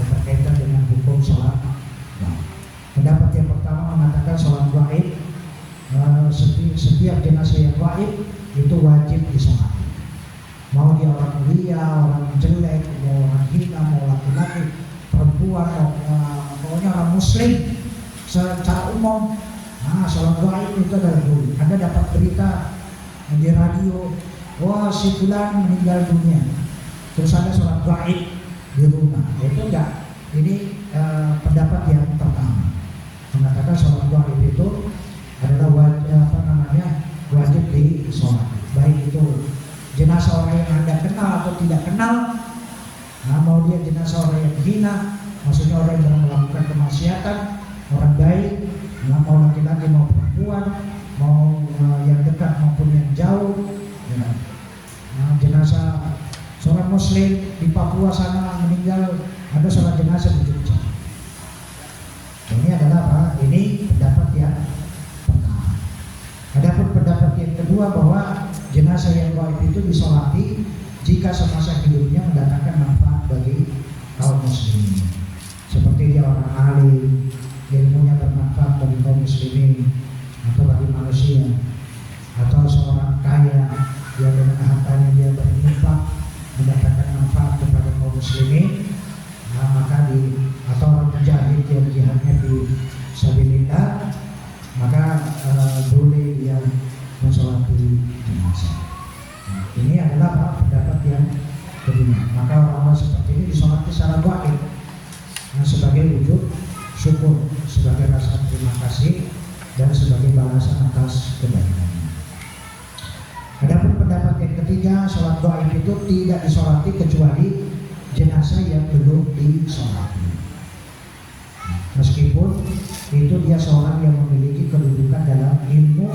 berkaitan dengan hukum sholat gaib. Pendapat yang pertama mengatakan sholat gaib, setiap jenazah yang gaib itu wajib disolati. Mau dia orang mulia, orang jelek, mau orang hina, mau laki-laki, perempuan, pokoknya orang muslim secara umum. Nah, sholat gaib itu adalah dulu. Anda dapat berita di radio, wah si fulan meninggal dunia, terus ada sholat gaib di rumah, itu ini pendapat yang pertama mengatakan sholat gaib itu adalah wajib disolat, baik itu jenazah orang yang Anda kenal atau tidak kenal. Nah, mau dia jenazah orang yang hina, maksudnya orang yang melakukan kemaksiatan, orang baik, nah, mau laki-laki mau perempuan, mau yang dekat maupun yang jauh, ya. Nah, jenazah seorang muslim di Papua sana meninggal, ada sholat jenazah di Jogja. Ini adalah apa? Ini pendapat yang pertama. Adapun pendapat yang kedua bahwa jenazah yang gaib itu disolati jika semasa hidupnya mendatangkan manfaat bagi kaum muslimin. Seperti dia orang alim, ilmunya bermanfaat bagi kaum muslimin atau bagi manusia, atau seorang kaya dia dengan hartanya dia berinfak mendatangkan manfaat kepada kaum muslimin, nah, maka atau orang mujahid yang jihadnya di sabilillah, maka boleh dia mensolati jenazah. Nah, ini adalah pendapat yang kedua. Maka orang-orang seperti ini disolati secara gaib, nah, sebagai wujud syukur, sebagai rasa terima kasih dan sebagai balasan atas kebaikannya. Adapun pendapat yang ketiga, sholat gaib itu tidak disolati kecuali jenazah yang belum disolati. Meskipun itu dia seorang yang memiliki kedudukan dalam ilmu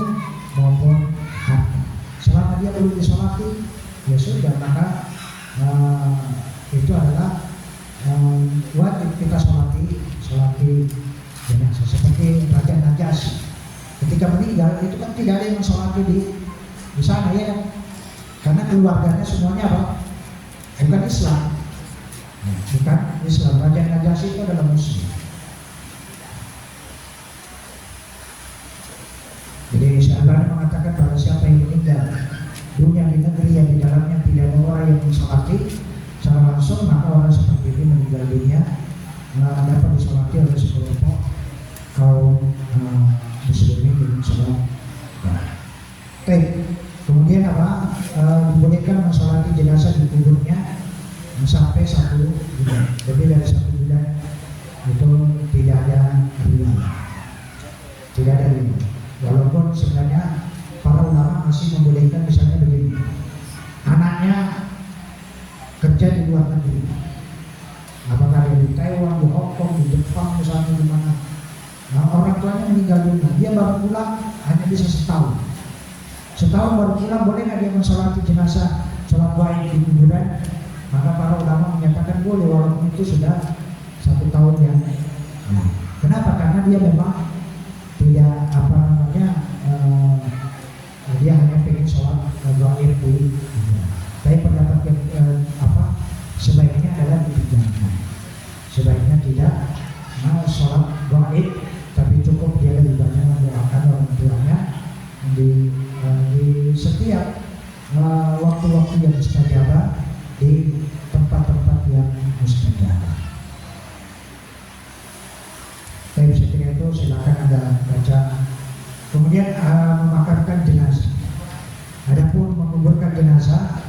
maupun harta, selama dia belum disolati, ya sudah, maka itu adalah wajib kita solati jenazah. Seperti Raja Najasyi ketika meninggal itu kan tidak ada yang mensolati di sana, ya, karena keluarganya semuanya apa? Bukan Islam, bukan Islam. Raja Najasyi itu adalah Muslim. Jadi Allah mengatakan bahwa siapa yang meninggal dunia di negeri yang di dalamnya tidak ada orang yang mensolati secara langsung, maka orang seperti ini meninggal dunia dapat disolati oleh sekelompok kaum muslimin dengan sholat. Kemudian apa? Dibolehkan mensolati jenazah di kuburnya sampai 1 bulan. Lebih dari 1 bulan itu tidak ada riwayat. Tidak ada riwayat. Walaupun sebenarnya para ulama masih membolehkan, misalnya begini, anaknya kerja di luar negeri, apakah di Taiwan, di Hong Kong, di Jepang, misalnya di mana, nah, orang tuanya meninggal dunia, dia baru pulang hanya bisa setahun baru pulang, boleh nggak dia mensolati jenazah sholat gaib di kuburan? Maka para ulama menyatakan boleh, walaupun itu sudah 1 tahun yang. Kenapa? Karena dia memang tidak dia hanya ingin sholat gaib di kuburan. Tapi pendapat yang sebaiknya adalah ditinggalkan. Sebaiknya tidak sholat gaib, tapi cukup dia lebih banyak mendoakan orang tuanya di setiap waktu-waktu yang mustajabah, di tempat-tempat yang mustajabah. Tapi setelah itu silakan Anda baca. Kemudian memakamkan jenazah. Adapun menguburkan jenazah,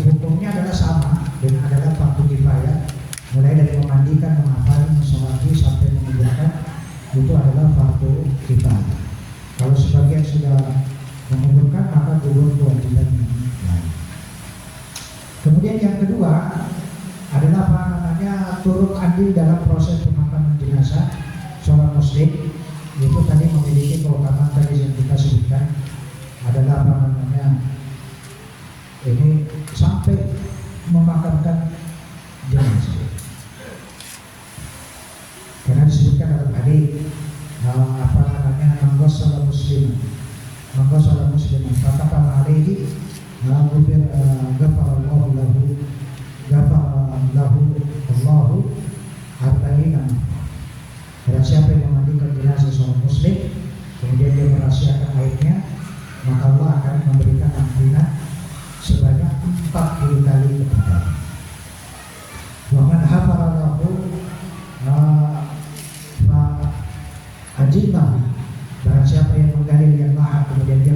hukumnya adalah sama, dan adalah fardu kifayah. Mulai dari memandikan, menghafal, mensolati sampai menguburkan, itu adalah fardu kifayah. Kalau sebagian sudah menguburkan, maka gugur kewajiban yang lain. Kemudian yang kedua adalah turut andil dalam proses pemakaman jenazah seorang muslim. Itu tadi memiliki keutamaan tadi yang kita sebutkan, adalah ini sampai memakamkan jenazah. Karena disebutkan dalam hadis mangkosala muslim fatakama alaihi ghafarallahu Allahu arba'ina. Dan siapa yang memandikan jenazah seorang muslim kemudian dia merahasiakan aibnya, maka Allah akan memberikan ampunan sebanyak 40 kali kepadanya. Wa man hafazahu ajibah, barang siapa yang menggali yang lahat kemudian dia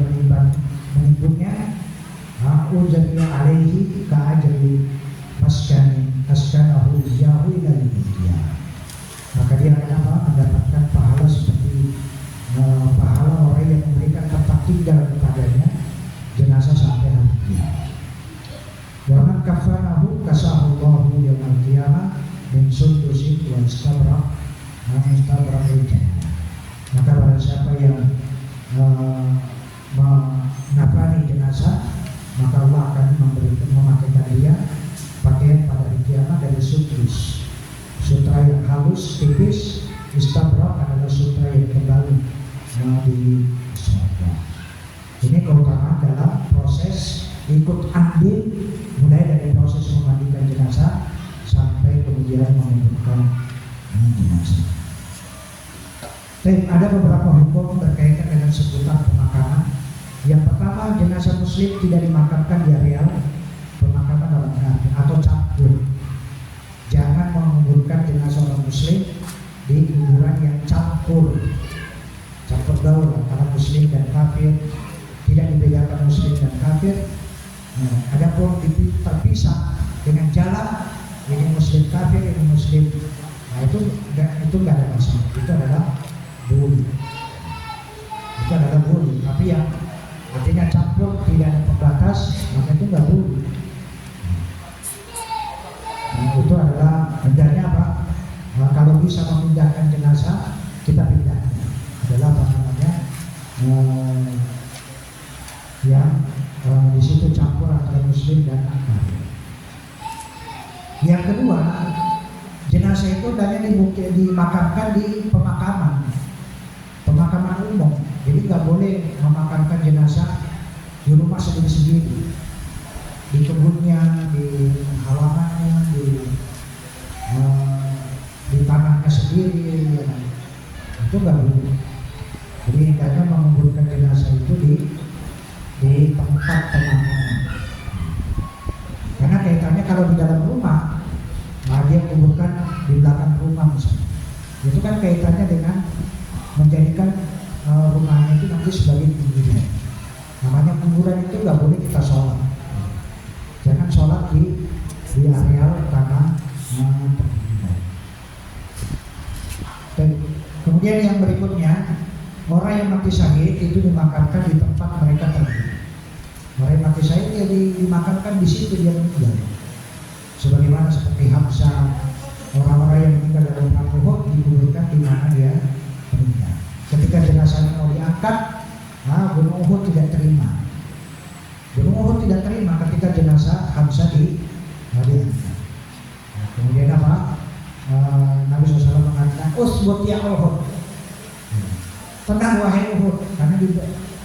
menimbunnya, ujabnya alaihi ka'ajali maskani askanahu yahu ilal sudusin wa istabrak maka barang siapa yang menafani jenazah, maka Allah akan memakaikan dia pakaian pada hari kiamat dari sudus, sutra yang halus tipis. Istabrak adalah sutra yang kembali di surga. Ini keutamaan dalam proses ikut andil, mulai dari proses memandikan jenazah sampai kemudian menguburkan jenazah. Ada beberapa hukum berkaitan dengan sebutan pemakaman. Yang pertama, jenazah muslim tidak dimakamkan di areal pemakaman dalam arti atau campur. Jangan menguburkan jenazah orang muslim di kuburan yang campur gaul antara muslim dan kafir. Tidak dibedakan muslim dan kafir. Adapun terpisah dengan jalan, ini muslim kafir, ini muslim, itu nggak ada masalah. Itu adalah boleh. Itu adalah boleh. Tapi yang artinya campur tidak ada pembatas, maka itu nggak boleh. Itu adalah hendaknya apa? Kalau bisa memindahkan jenazah, kita pindah. Adalah apa namanya? Yang di situ campur antara muslim dan kafir. Yang kedua, jenazah itu hendaknya dimakamkan di pemakaman umum. Jadi nggak boleh memakamkan jenazah di rumah sendiri-sendiri, di kebunnya, di halamannya, di tanahnya sendiri, ya. Itu nggak boleh. Jadi hendaknya menguburkan jenazah itu di tempat pemakaman. Karena kaitannya kalau di dalam rumah, dia kuburkan di belakang rumah misalnya, itu kan kaitannya dengan menjadikan rumahnya itu nanti sebagai kuburan. Namanya kuburan itu nggak boleh kita sholat. Jangan sholat di areal tanah kuburan. Kemudian yang berikutnya, orang yang mati syahid itu dimakamkan di tempat mereka terbunuh. Orang yang mati syahid dia dimakamkan di situ dia meninggal. Sebagaimana seperti Hamzah, orang-orang yang meninggal dalam perang Uhud dikuburkan di mana dia meninggal. Ketika jenazahnya mau diangkat, Gunung Uhud tidak terima. Gunung Uhud tidak terima ketika jenazah Hamzah diangkat. Kemudian apa? Nabi SAW mengatakan, "Usbut ya Uhud." Tenang wahai Uhud, karena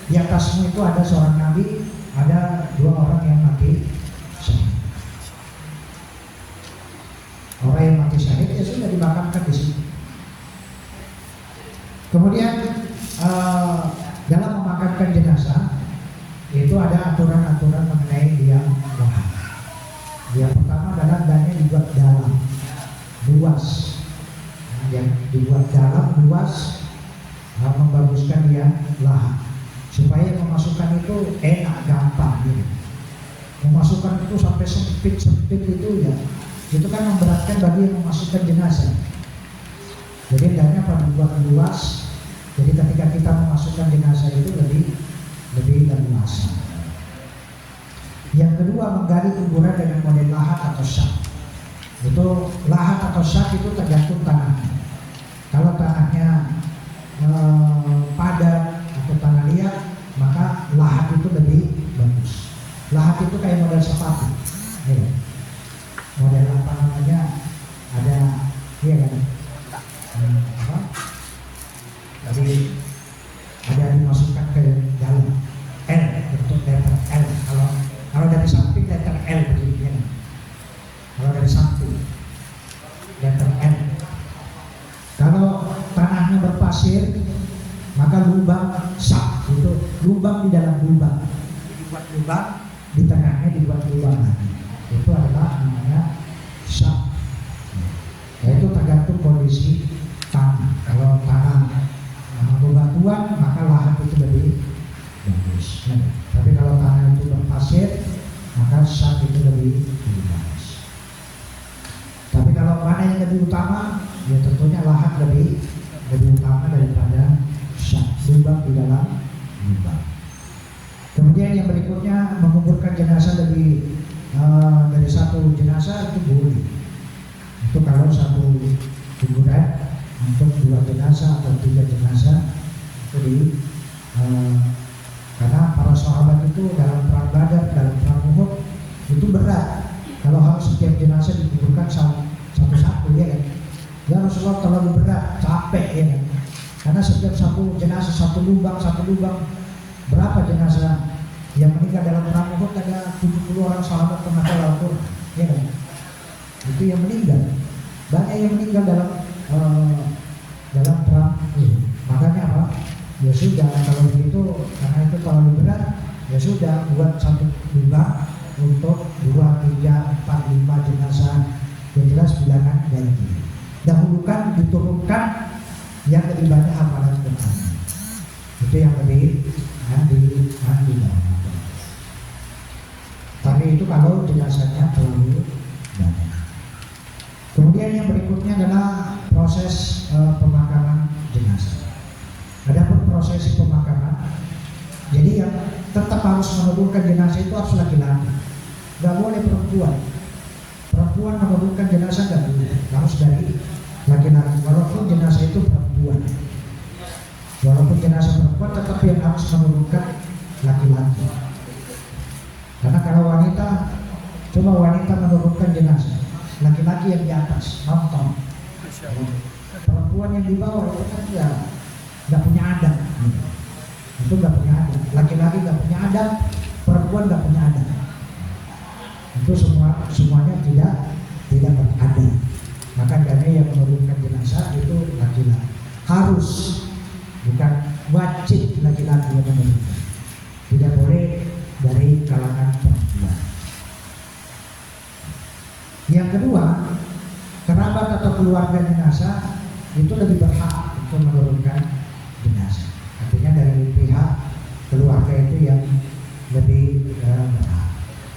di atasmu itu ada seorang nabi, ada 2 orang yang mati syahid. Orang yang mati syahid ya sudah dimakamkan di sini. Kemudian dalam memakamkan jenazah itu ada aturan-aturan mengenai liang lahat. Yang pertama adalah hendaknya dibuat dalam, luas. Yang dibuat dalam, luas, membaguskan liang lahat supaya memasukkan itu enak, gampang gitu. Memasukkan itu sampai sempit itu ya, itu kan memberatkan bagi yang memasukkan jenazah. Jadi hendaknya dibuat luas. Jadi ketika kita memasukkan jenazah itu lebih leluasa. Yang kedua, menggali kuburan dengan model lahat atau syak. Itu lahat atau syak itu tergantung tanahnya. Kalau tanahnya padat atau tanah liat, maka lahat itu lebih bagus. Lahat itu kayak model sepatu, ya. Model apa namanya? Ada, iya kan? Jadi ada dimasukkan ke dalam L, bentuk letter L. Kalau dari samping letter L begini, ya. Kalau dari samping letter L. Kalau tanahnya berpasir, maka lubang sak, itu lubang di dalam lubang. Dibuat lubang, di tengahnya dibuat lubang lagi. Itu adalah namanya sak. Yaitu tergantung kondisi tanah. Kalau tanah bebatuan, maka lahat itu lebih bagus. Tapi kalau tanah itu berpasir, maka sak itu lebih bagus. Tapi kalau mana yang lebih utama, ya tentunya lahat lebih utama daripada sak, lubang di dalam lubang. Kemudian yang berikutnya, menguburkan jenazah lebih dari satu jenazah itu boleh. Itu kalau satu jenazah atau 3 jenazah itu karena para sahabat itu dalam perang Badar, dalam perang Uhud itu berat. Kalau harus setiap jenazah dikuburkan satu-satu, ya kan? Ya Rasulullah terlalu berat, capek, ya kan? Karena setiap satu jenazah satu lubang. Berapa jenazah yang meninggal dalam perang Uhud? Ada 70 orang sahabat penghafal Al-Quran, ya kan? Itu yang meninggal. Banyak yang meninggal dalam perang ini. Makanya apa? Ya sudah, kalau begitu karena itu terlalu berat, ya sudah buat satu lubang untuk 2, 3, 4, 5 jenazah. Yang jelas bilangan ganti. Dahulukan, diturunkan yang lebih banyak hafalan Quran. Itu yang lebih didahulukan. Tapi itu kalau jenazahnya terlalu banyak. Kemudian yang berikutnya adalah proses pemakaman jenazah. Adapun prosesi pemakaman, jadi yang tetap harus menuburkan jenazah itu harus laki-laki, nggak boleh perempuan. Perempuan menuburkan jenazah nggak boleh, harus dari laki-laki. Walaupun jenazah itu perempuan, walaupun jenazah perempuan, tetap yang harus menuburkan laki-laki. Karena kalau wanita, coba wanita menuburkan jenazah, laki-laki yang di atas nonton, perempuan yang di bawah itu kan ya nggak punya adab, itu nggak punya adab. Laki-laki nggak punya adab, perempuan nggak punya adab. Itu semuanya tidak beradab. Maka dari yang menurunkan jenazah itu laki-laki, harus, bukan wajib laki-laki yang menurunkan. Tidak boleh dari kalangan perempuan. Yang kedua, kerabat atau keluarga jenazah itu lebih berhak untuk menurunkan jenazah. Artinya dari pihak keluarga itu yang lebih berhak.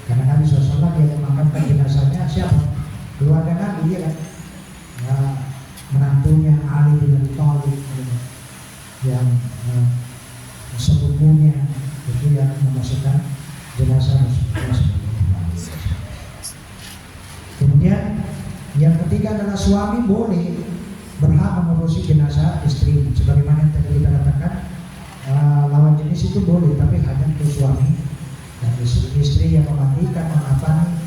Karena Nabi SAW yang memakamkan jenazahnya siapa? Keluarga Nabi, ya kan? Menantunya Ali bin Abi Thalib, yang sepupunya itu yang memasukkan jenazah Rasulullah. Kemudian yang ketiga adalah suami boleh berhak mengurusi jenazah istri, sebagaimana yang tadi kita katakan, lawan jenis itu boleh, tapi hanya untuk suami dan istri yang memandikan, mengapani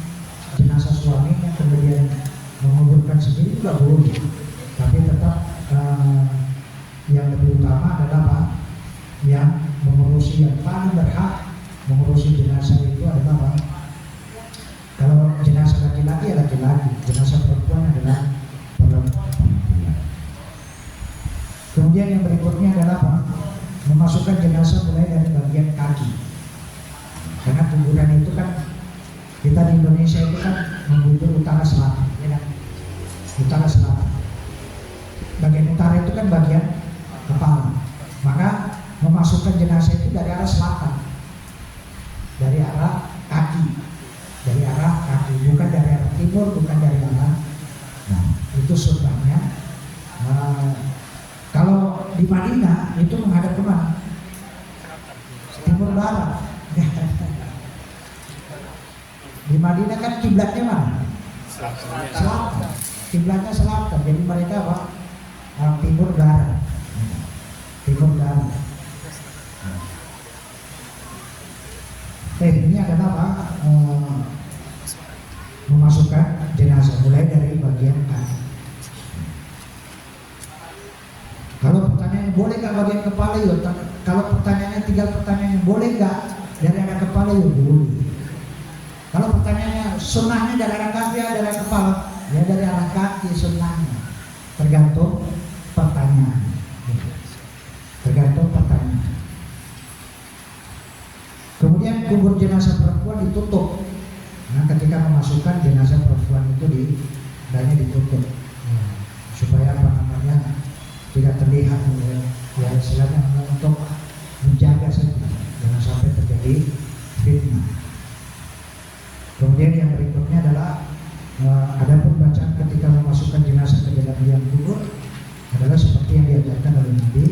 jenazah suaminya, kemudian menguburkan sendiri juga boleh. Tapi tetap yang lebih utama adalah apa? Yang mengurusi, yang paling berhak mengurusi jenazah itu adalah apa? Kalau jenazah laki-laki ya laki-laki, jenazah perempuan adalah perempuan. Kemudian yang berikutnya adalah apa? Memasukkan jenazah mulai dari bagian kaki. Karena kuburan itu kan, kita di Indonesia itu kan membujur utara selatan, ya kan? Utara selatan. Bagian utara itu kan bagian kepala. Maka memasukkan jenazah itu dari arah selatan, dari arah kaki, bukan dari arah timur, bukan dari arah. Nah, itu sunnahnya. Kalau di Madinah itu menghadap ke mana? Timur barat. Di Madinah kan kiblatnya mana? Selatan. Kiblatnya selatan. Jadi mereka apa? Timur barat. Timur barat. Ini adalah apa? Memasukkan jenazah mulai dari bagian kaki. Kalau pertanyaannya boleh nggak bagian kepala, yuk. Kalau pertanyaannya tinggal pertanyaannya boleh nggak dari arah kepala, yuk boleh. Kalau pertanyaannya sunnahnya dari arah kaki ya dari arah kepala, ya dari arah kaki sunnahnya. Tergantung pertanyaan. Tergantung pertanyaan. Kemudian kubur jenazah perempuan ditutup. Nah, ketika memasukkan jenazah perempuan itu ditutup, supaya apa namanya, tidak terlihat, ya istilahnya untuk menjaga saja, jangan sampai terjadi fitnah. Kemudian yang berikutnya adalah adapun bacaan ketika memasukkan jenazah ke dalam liang kubur adalah seperti yang diajarkan oleh Nabi,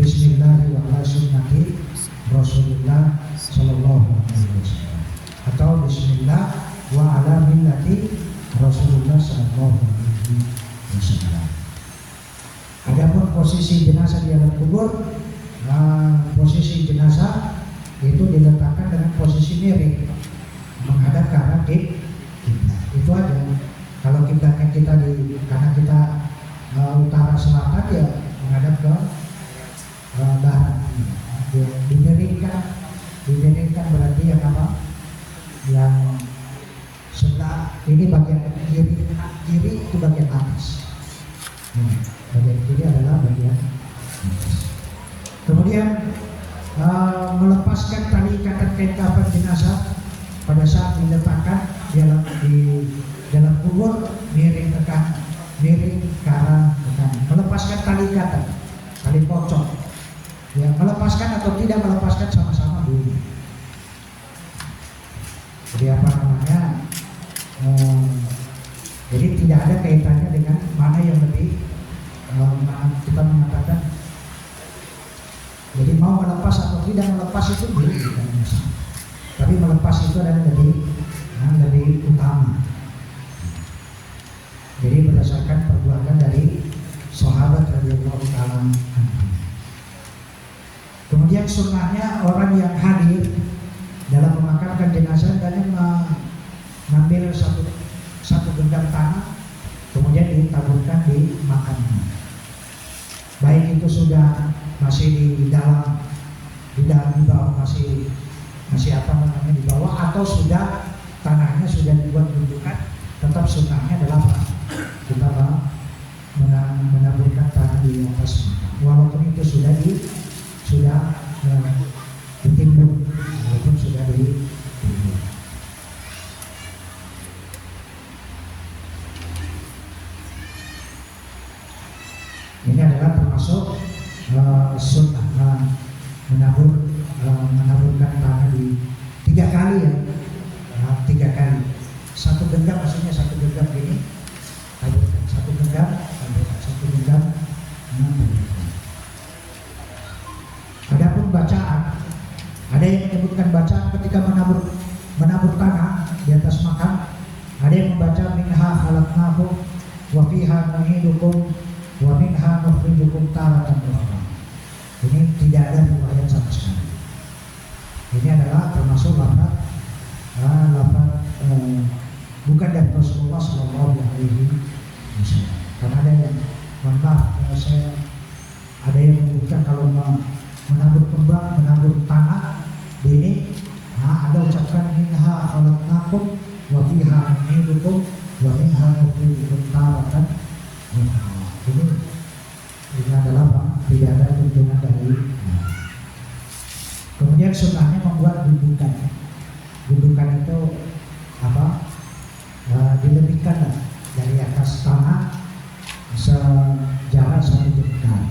Bismillahirrahmanirrahim, Rasulullah Sallallahu Alaihi Wasallam, atau Bismillah wa ala millati Rasulullah Sallallahu Alaihi Wasallam. Adapun posisi jenazah di dalam kubur, posisi jenazah itu diletakkan dengan posisi miring menghadap ke arah kiblat. Itu aja. Kalau kiblatnya kita karena kita utara selatan ya menghadap ke barat. Dimiringkan berarti yang apa? Yang sebelah ini bagian kiri itu bagian atas. Bagian kiri adalah bagian atas. Kemudian melepaskan tali ikatan kain kafan jenazah pada saat diletakkan di dalam kubur, miring ke arah kanan. Melepaskan tali ikatan, tali pocong. Ya, melepaskan atau tidak melepaskan sama-sama dulu. Jadi apa namanya? Jadi tidak ada kaitannya dengan mana yang lebih kita mengatakan. Jadi mau melepas atau tidak melepas itu dulu, tapi melepas itu adalah lebih utama. Jadi berdasarkan perbuatan dari sahabat radhiyallahu taala. Kemudian sunnahnya orang yang hadir dalam memakamkan jenazah dan mengambil satu genggam tanah, kemudian ditaburkan di makamnya. Baik itu sudah masih di dalam di bawah masih apa namanya di bawah, atau sudah tanahnya sudah dibuat gundukan, tetap sunnahnya adalah kita menaburkan tanah di atas makam, walaupun itu sudah ditimbun, walaupun sudah ditimbun. Ini adalah termasuk sunnah menaburkan tanah di 3 kali ya, 3 kali. Satu genggam, maksudnya satu genggam gini, taburkan, satu genggam, taburkan, satu genggam, taburkan. Adapun bacaan, ada yang menyebutkan bacaan ketika menabur tanah di atas makam. Ada yang membaca minha khalaqnakum wa fiha nu'idukum wa minha nukhrijukum taratan ukhra. Ini tidak ada riwayat sama sekali. Ini adalah termasuk lafaz bukan dari Rasulullah Sallallahu Alaihi Wasallam. Karena ada yang ada yang menyebutkan kalau menabur kembang, menabur tanah ini, ada ucapkan minha khalaqnakum wa fiha nu'idukum wa minha nukhrijukum taratan ukhra. Ini adalah tidak ada tuntunan dari. Kemudian sunnahnya membuat gundukan. Gundukan itu apa? Dilebihkan dari atas tanah sejarak 1 jengkal.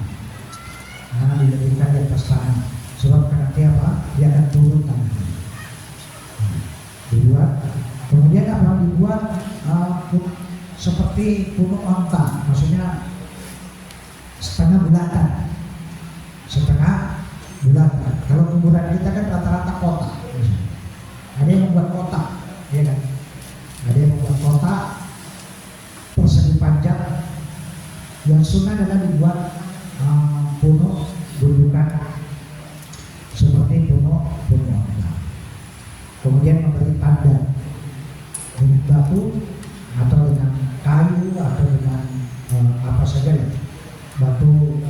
Dilebihkan di atas tanah. Sebab nanti apa? Dia akan turun tanah. Dibuat. Kemudian apa? Dibuat seperti punuk onta, maksudnya setengah bulatan. Kalau kuburan kita kan rata-rata kotak. Ada yang membuat kotak, ya kan? Ada yang membuat kotak persegi panjang. Yang sunnah adalah dibuat punuk gundukan seperti punuk onta. Kemudian memberi tanda dengan batu atau dengan kayu atau dengan apa saja ya. Batu.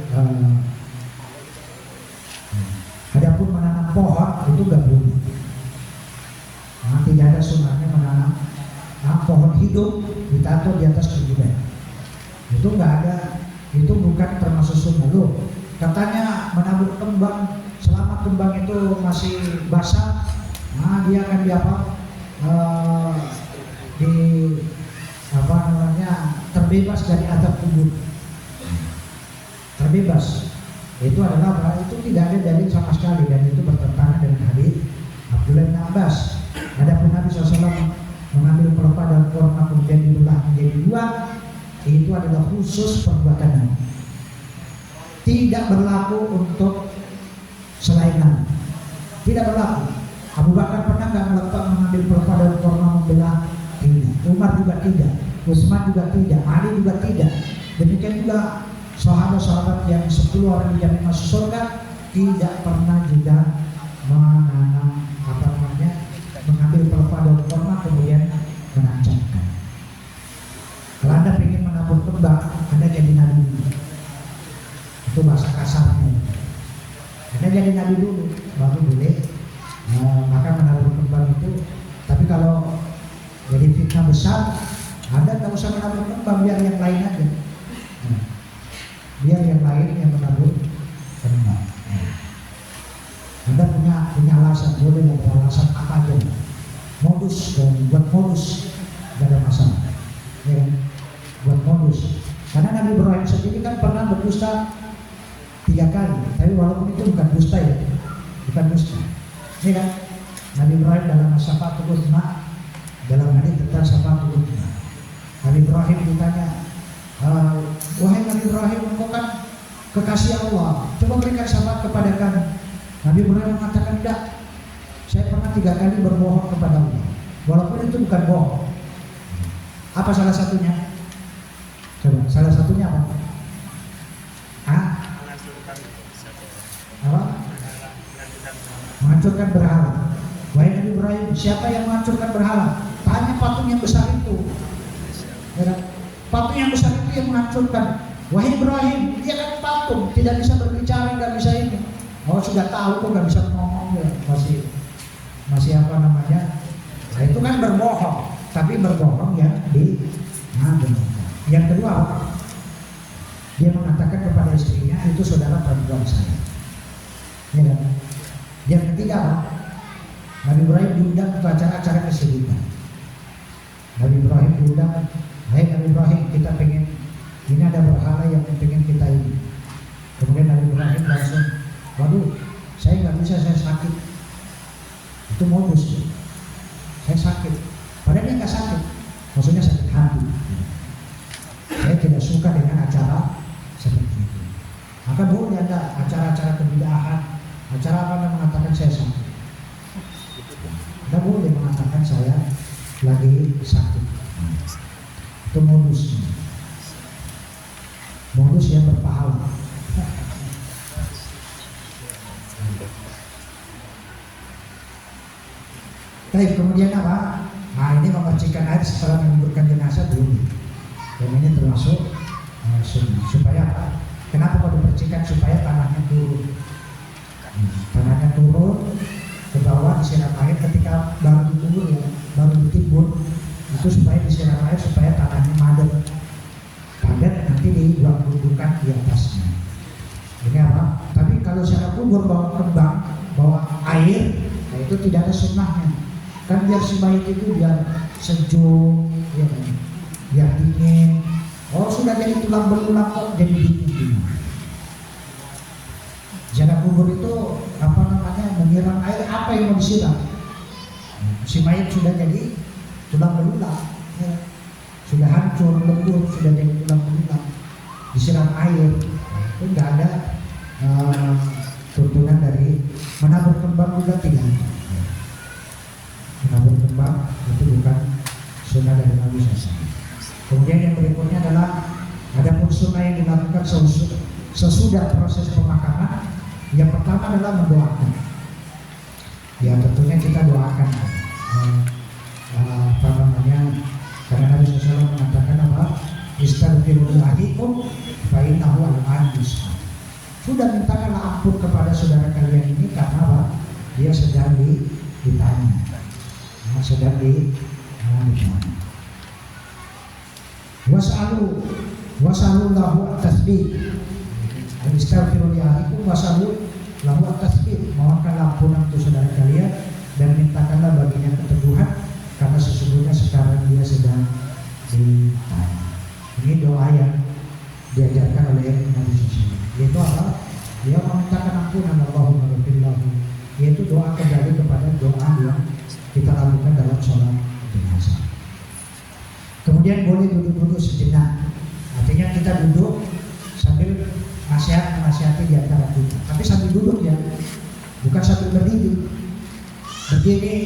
Adapun menanam pohon itu nggak boleh. Tidak ada sunnahnya menanam pohon hidup ditaruh di atas kuburan. Itu nggak ada. Itu bukan termasuk sunnah loh. Katanya menabur kembang selama kembang itu masih basah, dia akan terbebas dari azab kubur. Terbebas. Itu adalah apa? Itu tidak ada dalil sama sekali, dan itu bertentangan dengan hadis Abdullah bin Abbas. Adapun Nabi SAW mengambil pelepah dan korma kemudian dibelah menjadi 2, itu adalah khusus perbuatan Nabi. Tidak berlaku untuk selain Nabi. Tidak berlaku. Abu Bakar pernah nggak mengambil pelepah dan korma membelah? Tidak. Umar juga tidak. Utsman juga tidak. Ali juga tidak. Demikian juga sahabat-sahabat yang 10 orang dijamin masuk surga tidak pernah juga menanam mengambil pelepah daun kurma kemudian menancapkan. Kalau Anda ingin menabur kembang, Anda jadi nabi. Itu bahasa kasarnya. Anda jadi nabi dulu, baru boleh maka menabur kembang itu. Tapi kalau jadi fitnah besar, Anda tidak usah menabur kembang, biar yang lain aja. Biar yang lain yang menabur kembang. Anda punya alasan, boleh beralasan apa aja, modus, dan buat modus tidak ada masalah, ya kan? Buat modus. Karena Nabi Ibrahim sendiri kan pernah berdusta 3 kali, tapi walaupun itu bukan dusta ya, bukan dusta, ya kan? Nabi Ibrahim dalam Syafatul Utsma, dalam hadis tentang Syafatul Utsma, Nabi Ibrahim ditanya, wahai Nabi Ibrahim, engkau kan kekasih Allah, coba berikan syafaat kepada kami. Nabi Ibrahim mengatakan, tidak, saya pernah 3 kali berbohong kepada Allah, walaupun itu bukan bohong. Apa salah satunya? Coba, salah satunya apa? Apa? Menghancurkan berhala. Wahai Nabi Ibrahim, siapa yang menghancurkan berhala? Tanya patung yang besar itu. Ya, patung yang besar itu yang menghancurkan. Wahai Ibrahim, dia kan patung, tidak bisa berbicara, tidak bisa ini. Oh, sudah tahu kok nggak bisa ngomong ya, masih apa namanya? Nah, itu kan berbohong, tapi berbohong ya Yang kedua, dia mengatakan kepada istrinya, itu saudara perempuan saya. Ya kan? Yang ketiga, Nabi Ibrahim diundang ke acara-acara kesedihan. Nabi Ibrahim diundang, hai Nabi Ibrahim, kita pengen, ini ada berhala yang pengen kita ini. Kemudian Nabi Ibrahim langsung, waduh, saya nggak bisa, saya sakit. Itu modus, saya sakit. Padahal dia nggak sakit, maksudnya sakit hati. Saya tidak suka dengan acara seperti itu. Maka boleh ada acara-acara kebidahan, acara apa yang mengatakan saya sakit. Anda boleh mengatakan saya lagi sakit. Itu modus. Modus yang berpahala. Baik, kemudian apa? Nah, ini memercikan air setelah menguburkan jenazah belum. Dan ini termasuk sunnah. Supaya apa? Kenapa kalau dipercikan? Supaya tanahnya turun. Tanahnya turun ke bawah, disiram air ketika baru dikubur ya, baru ditimbun. Itu supaya disiram air supaya tanahnya padat, nanti dibuang-buangkan di atasnya. Ini apa? Tapi kalau secara kubur bawa kembang, bawa air, nah itu tidak ada sunnahnya. Kan biar si mayat itu biar sejuk, ya, biar dingin. Oh, sudah jadi tulang belulang kok jadi dingin. Jarak kubur itu apa namanya, menyiram air, apa yang mau disiram? Si mayat sudah jadi tulang belulang, ya. Sudah hancur, lembur, sudah jadi tulang belulang. Disiram air, itu nggak ada tuntunan dari menabur kembang juga tidak ada. Menabur kembang itu bukan sunnah dari Nabi SAW. Kemudian yang berikutnya adalah adapun sunnah yang dilakukan sesudah proses pemakaman. Yang pertama adalah mendoakan. Ya tentunya kita doakan. Apa namanya? Karena Nabi SAW mengatakan apa? Istaghfiru li akhikum fa innahu al-'adus. Sudah mintakanlah ampun kepada saudara kalian ini karena apa? Dia sedang ditanya. Sedang ditanya. Was'alu lahu at-tasbih. Istaghfiru li akhikum was'alu lahu at-tasbih. Mohonkanlah ampunan untuk saudara kalian dan mintakanlah baginya keteguhan karena sesungguhnya sekarang dia sedang ditanya. Ini doa yang diajarkan oleh Nabi SAW. Yaitu apa? Dia memintakan ampunan Allahumma ghfirlahu. Yaitu doa kembali kepada doa yang kita lakukan dalam sholat jenazah. Kemudian boleh duduk-duduk sejenak. Artinya kita duduk sambil menasihati di antara kita. Tapi sambil duduk ya, bukan sambil berdiri. Berdiri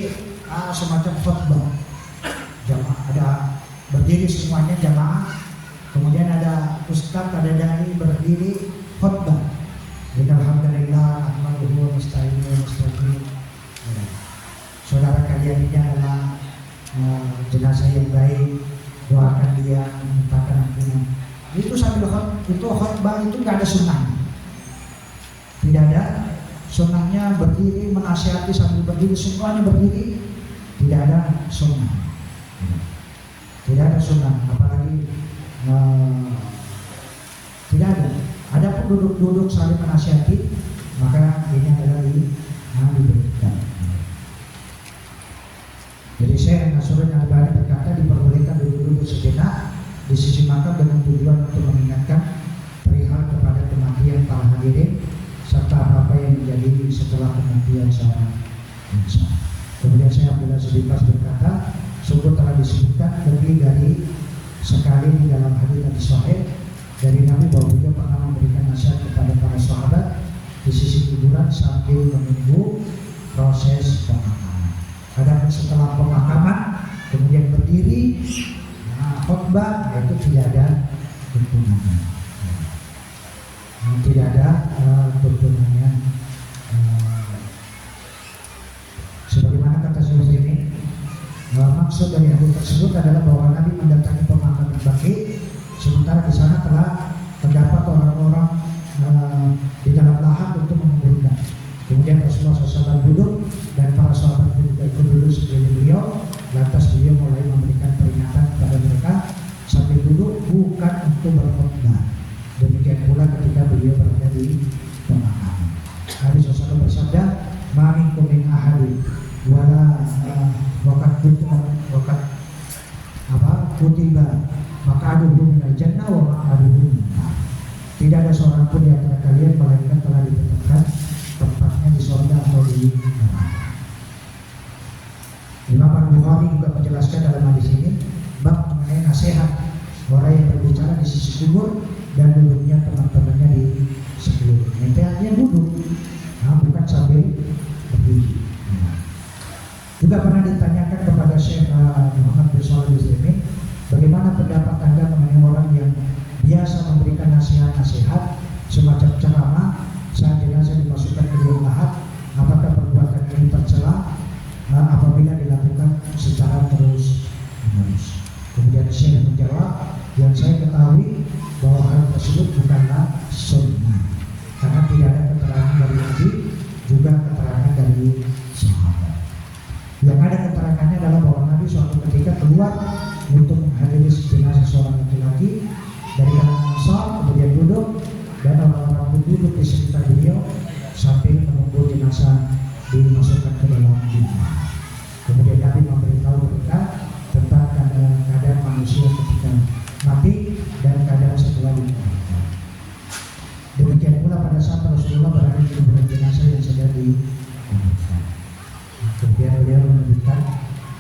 semacam khutbah. Jamaah ada berdiri semuanya jamaah. Kemudian ada ustaz, ada dai berdiri kalian ini adalah jenazah yang baik, doakan dia, mintakan ampunan. Itu sambil khutbah itu nggak ada sunnah, tidak ada sunnahnya berdiri menasihati sambil berdiri, semuanya berdiri, tidak ada sunnah, tidak ada sunnah, apalagi tidak ada. Adapun duduk-duduk saling menasihati, maka ini adalah diberikan. Jadi Syekh Nasruddin Albani berkata diperbolehkan duduk-duduk sejenak di sisi makam dengan tujuan untuk mengingatkan perihal kepada kematian para hadirin serta apa yang menjadi setelah kematian seorang insan. Kemudian Syekh Abdullah Siddiqas berkata, sungguh telah disebutkan lebih dari sekali di dalam hadits sahih dari Nabi bahwa beliau pernah memberikan nasihat kepada para sahabat di sisi kuburan sambil menunggu proses pemakaman. Adapun setelah pemakaman kemudian berdiri khutbah, itu tidak ada tuntunannya, tidak ada tuntunannya. Sebagaimana kata Syekh ini, maksud dari hadis tersebut adalah bahwa Nabi mendatangi pemakaman Baqi, sementara di sana telah terdapat orang-orang di dalam lahan untuk menguburkan. Kemudian Rasulullah SAW duduk dan para sahabat juga ikut duduk sekeliling beliau. Lantas beliau mulai memberikan peringatan kepada mereka sambil duduk, bukan untuk berkhutbah. Demikian pula ketika beliau berada di pemakaman. Nabi SAW bersabda, "Ma minkum min ahadin wala kutiba maq'aduhu minal jannah wa maq'aduhu minan nar." Tidak ada seorang pun di antara kalian melainkan telah ditetapkan tempatnya di surga atau di neraka. Imam Al-Bukhari juga menjelaskan dalam hadis ini bab mengenai nasihat orang yang berbicara di sisi kubur dan duduknya teman-temannya di sekelilingnya. Artinya duduk, bukan sambil berdiri. Juga pernah ditanyakan kepada Syekh Muhammad bin Shalih Al-Utsaimin, bagaimana pendapat Anda mengenai orang yang biasa memberikan nasihat-nasihat semacam ceramah saat jenazah dimasukkan ke liang lahat? Apakah perbuatan ini tercela apabila dilakukan secara terus-menerus? Kemudian Syekh menjawab, yang saya ketahui bahwa hal tersebut bukanlah sunnah, karena tidak ada keterangan dari Nabi, juga keterangan dari sahabat. Yang ada keterangannya adalah bahwa Nabi suatu ketika keluar untuk menghadiri jenazah seorang laki-laki dari kalangan Ansar, kemudian duduk dan orang-orang pun duduk di sekitar beliau sambil menunggu jenazah dimasukkan ke dalam kubur. Kemudian Nabi memberitahu mereka tentang keadaan manusia ketika mati dan keadaan setelah dikuburkan. Demikian pula pada saat Rasulullah berada di kuburan jenazah yang sedang dikuburkan. Kemudian beliau menyebutkan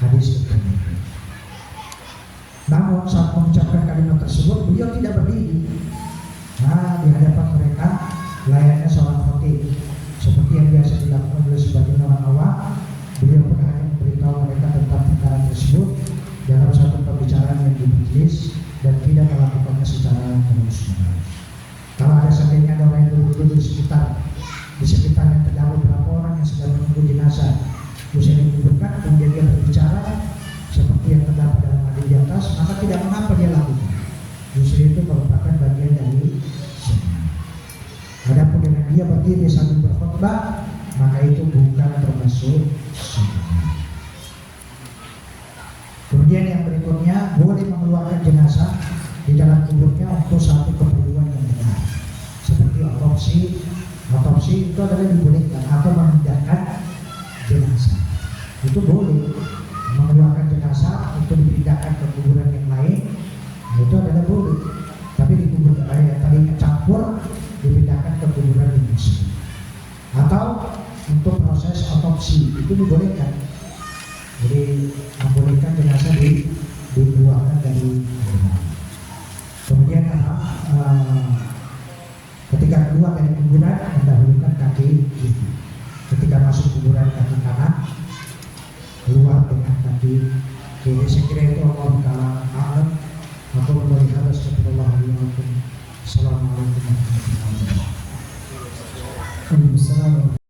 hadis tersebut. Namun saat mengucapkan kalimat tersebut, beliau tidak berdiri di hadapan mereka layaknya seorang khatib seperti yang biasa dilakukan oleh sebagian orang awam. Beliau pun hanya memberitahu mereka tentang perkara tersebut dalam satu pembicaraan yang di majelis dan tidak melakukannya secara terus-menerus. Kalau ada seandainya ada orang yang duduk di sekitar yang terdapat berapa orang yang sedang menunggu jenazah usai dikuburkan, kemudian dia berbicara seperti yang terdapat dalam hadis di atas, maka tidak mengapa dia lakukan. Justru itu merupakan bagian dari sunnah. Adapun dengan dia berdiri sambil berkhutbah, maka itu bukan termasuk sunnah. Kemudian yang berikutnya, boleh mengeluarkan jenazah di dalam kuburnya untuk satu keperluan yang benar, seperti otopsi. Otopsi itu adalah dibolehkan, atau memindahkan jenazah. Itu boleh mengeluarkan jenazah untuk dipindahkan ke kuburan yang lain, itu adalah boleh. Tapi di kuburan yang tadinya campur dipindahkan ke kuburan yang muslim. Atau untuk proses otopsi itu dibolehkan. Jadi membolehkan jenazah dikeluarkan dari kuburan. Kemudian ketika keluar dari kuburan mendahulukan kaki kiri. Ketika masuk kuburan kaki kanan, keluar dengan kaki kiri. Saya kira itu Allah Ta'ala a'lam. Aku melihat Assalamualaikum warahmatullahi wabarakatuh.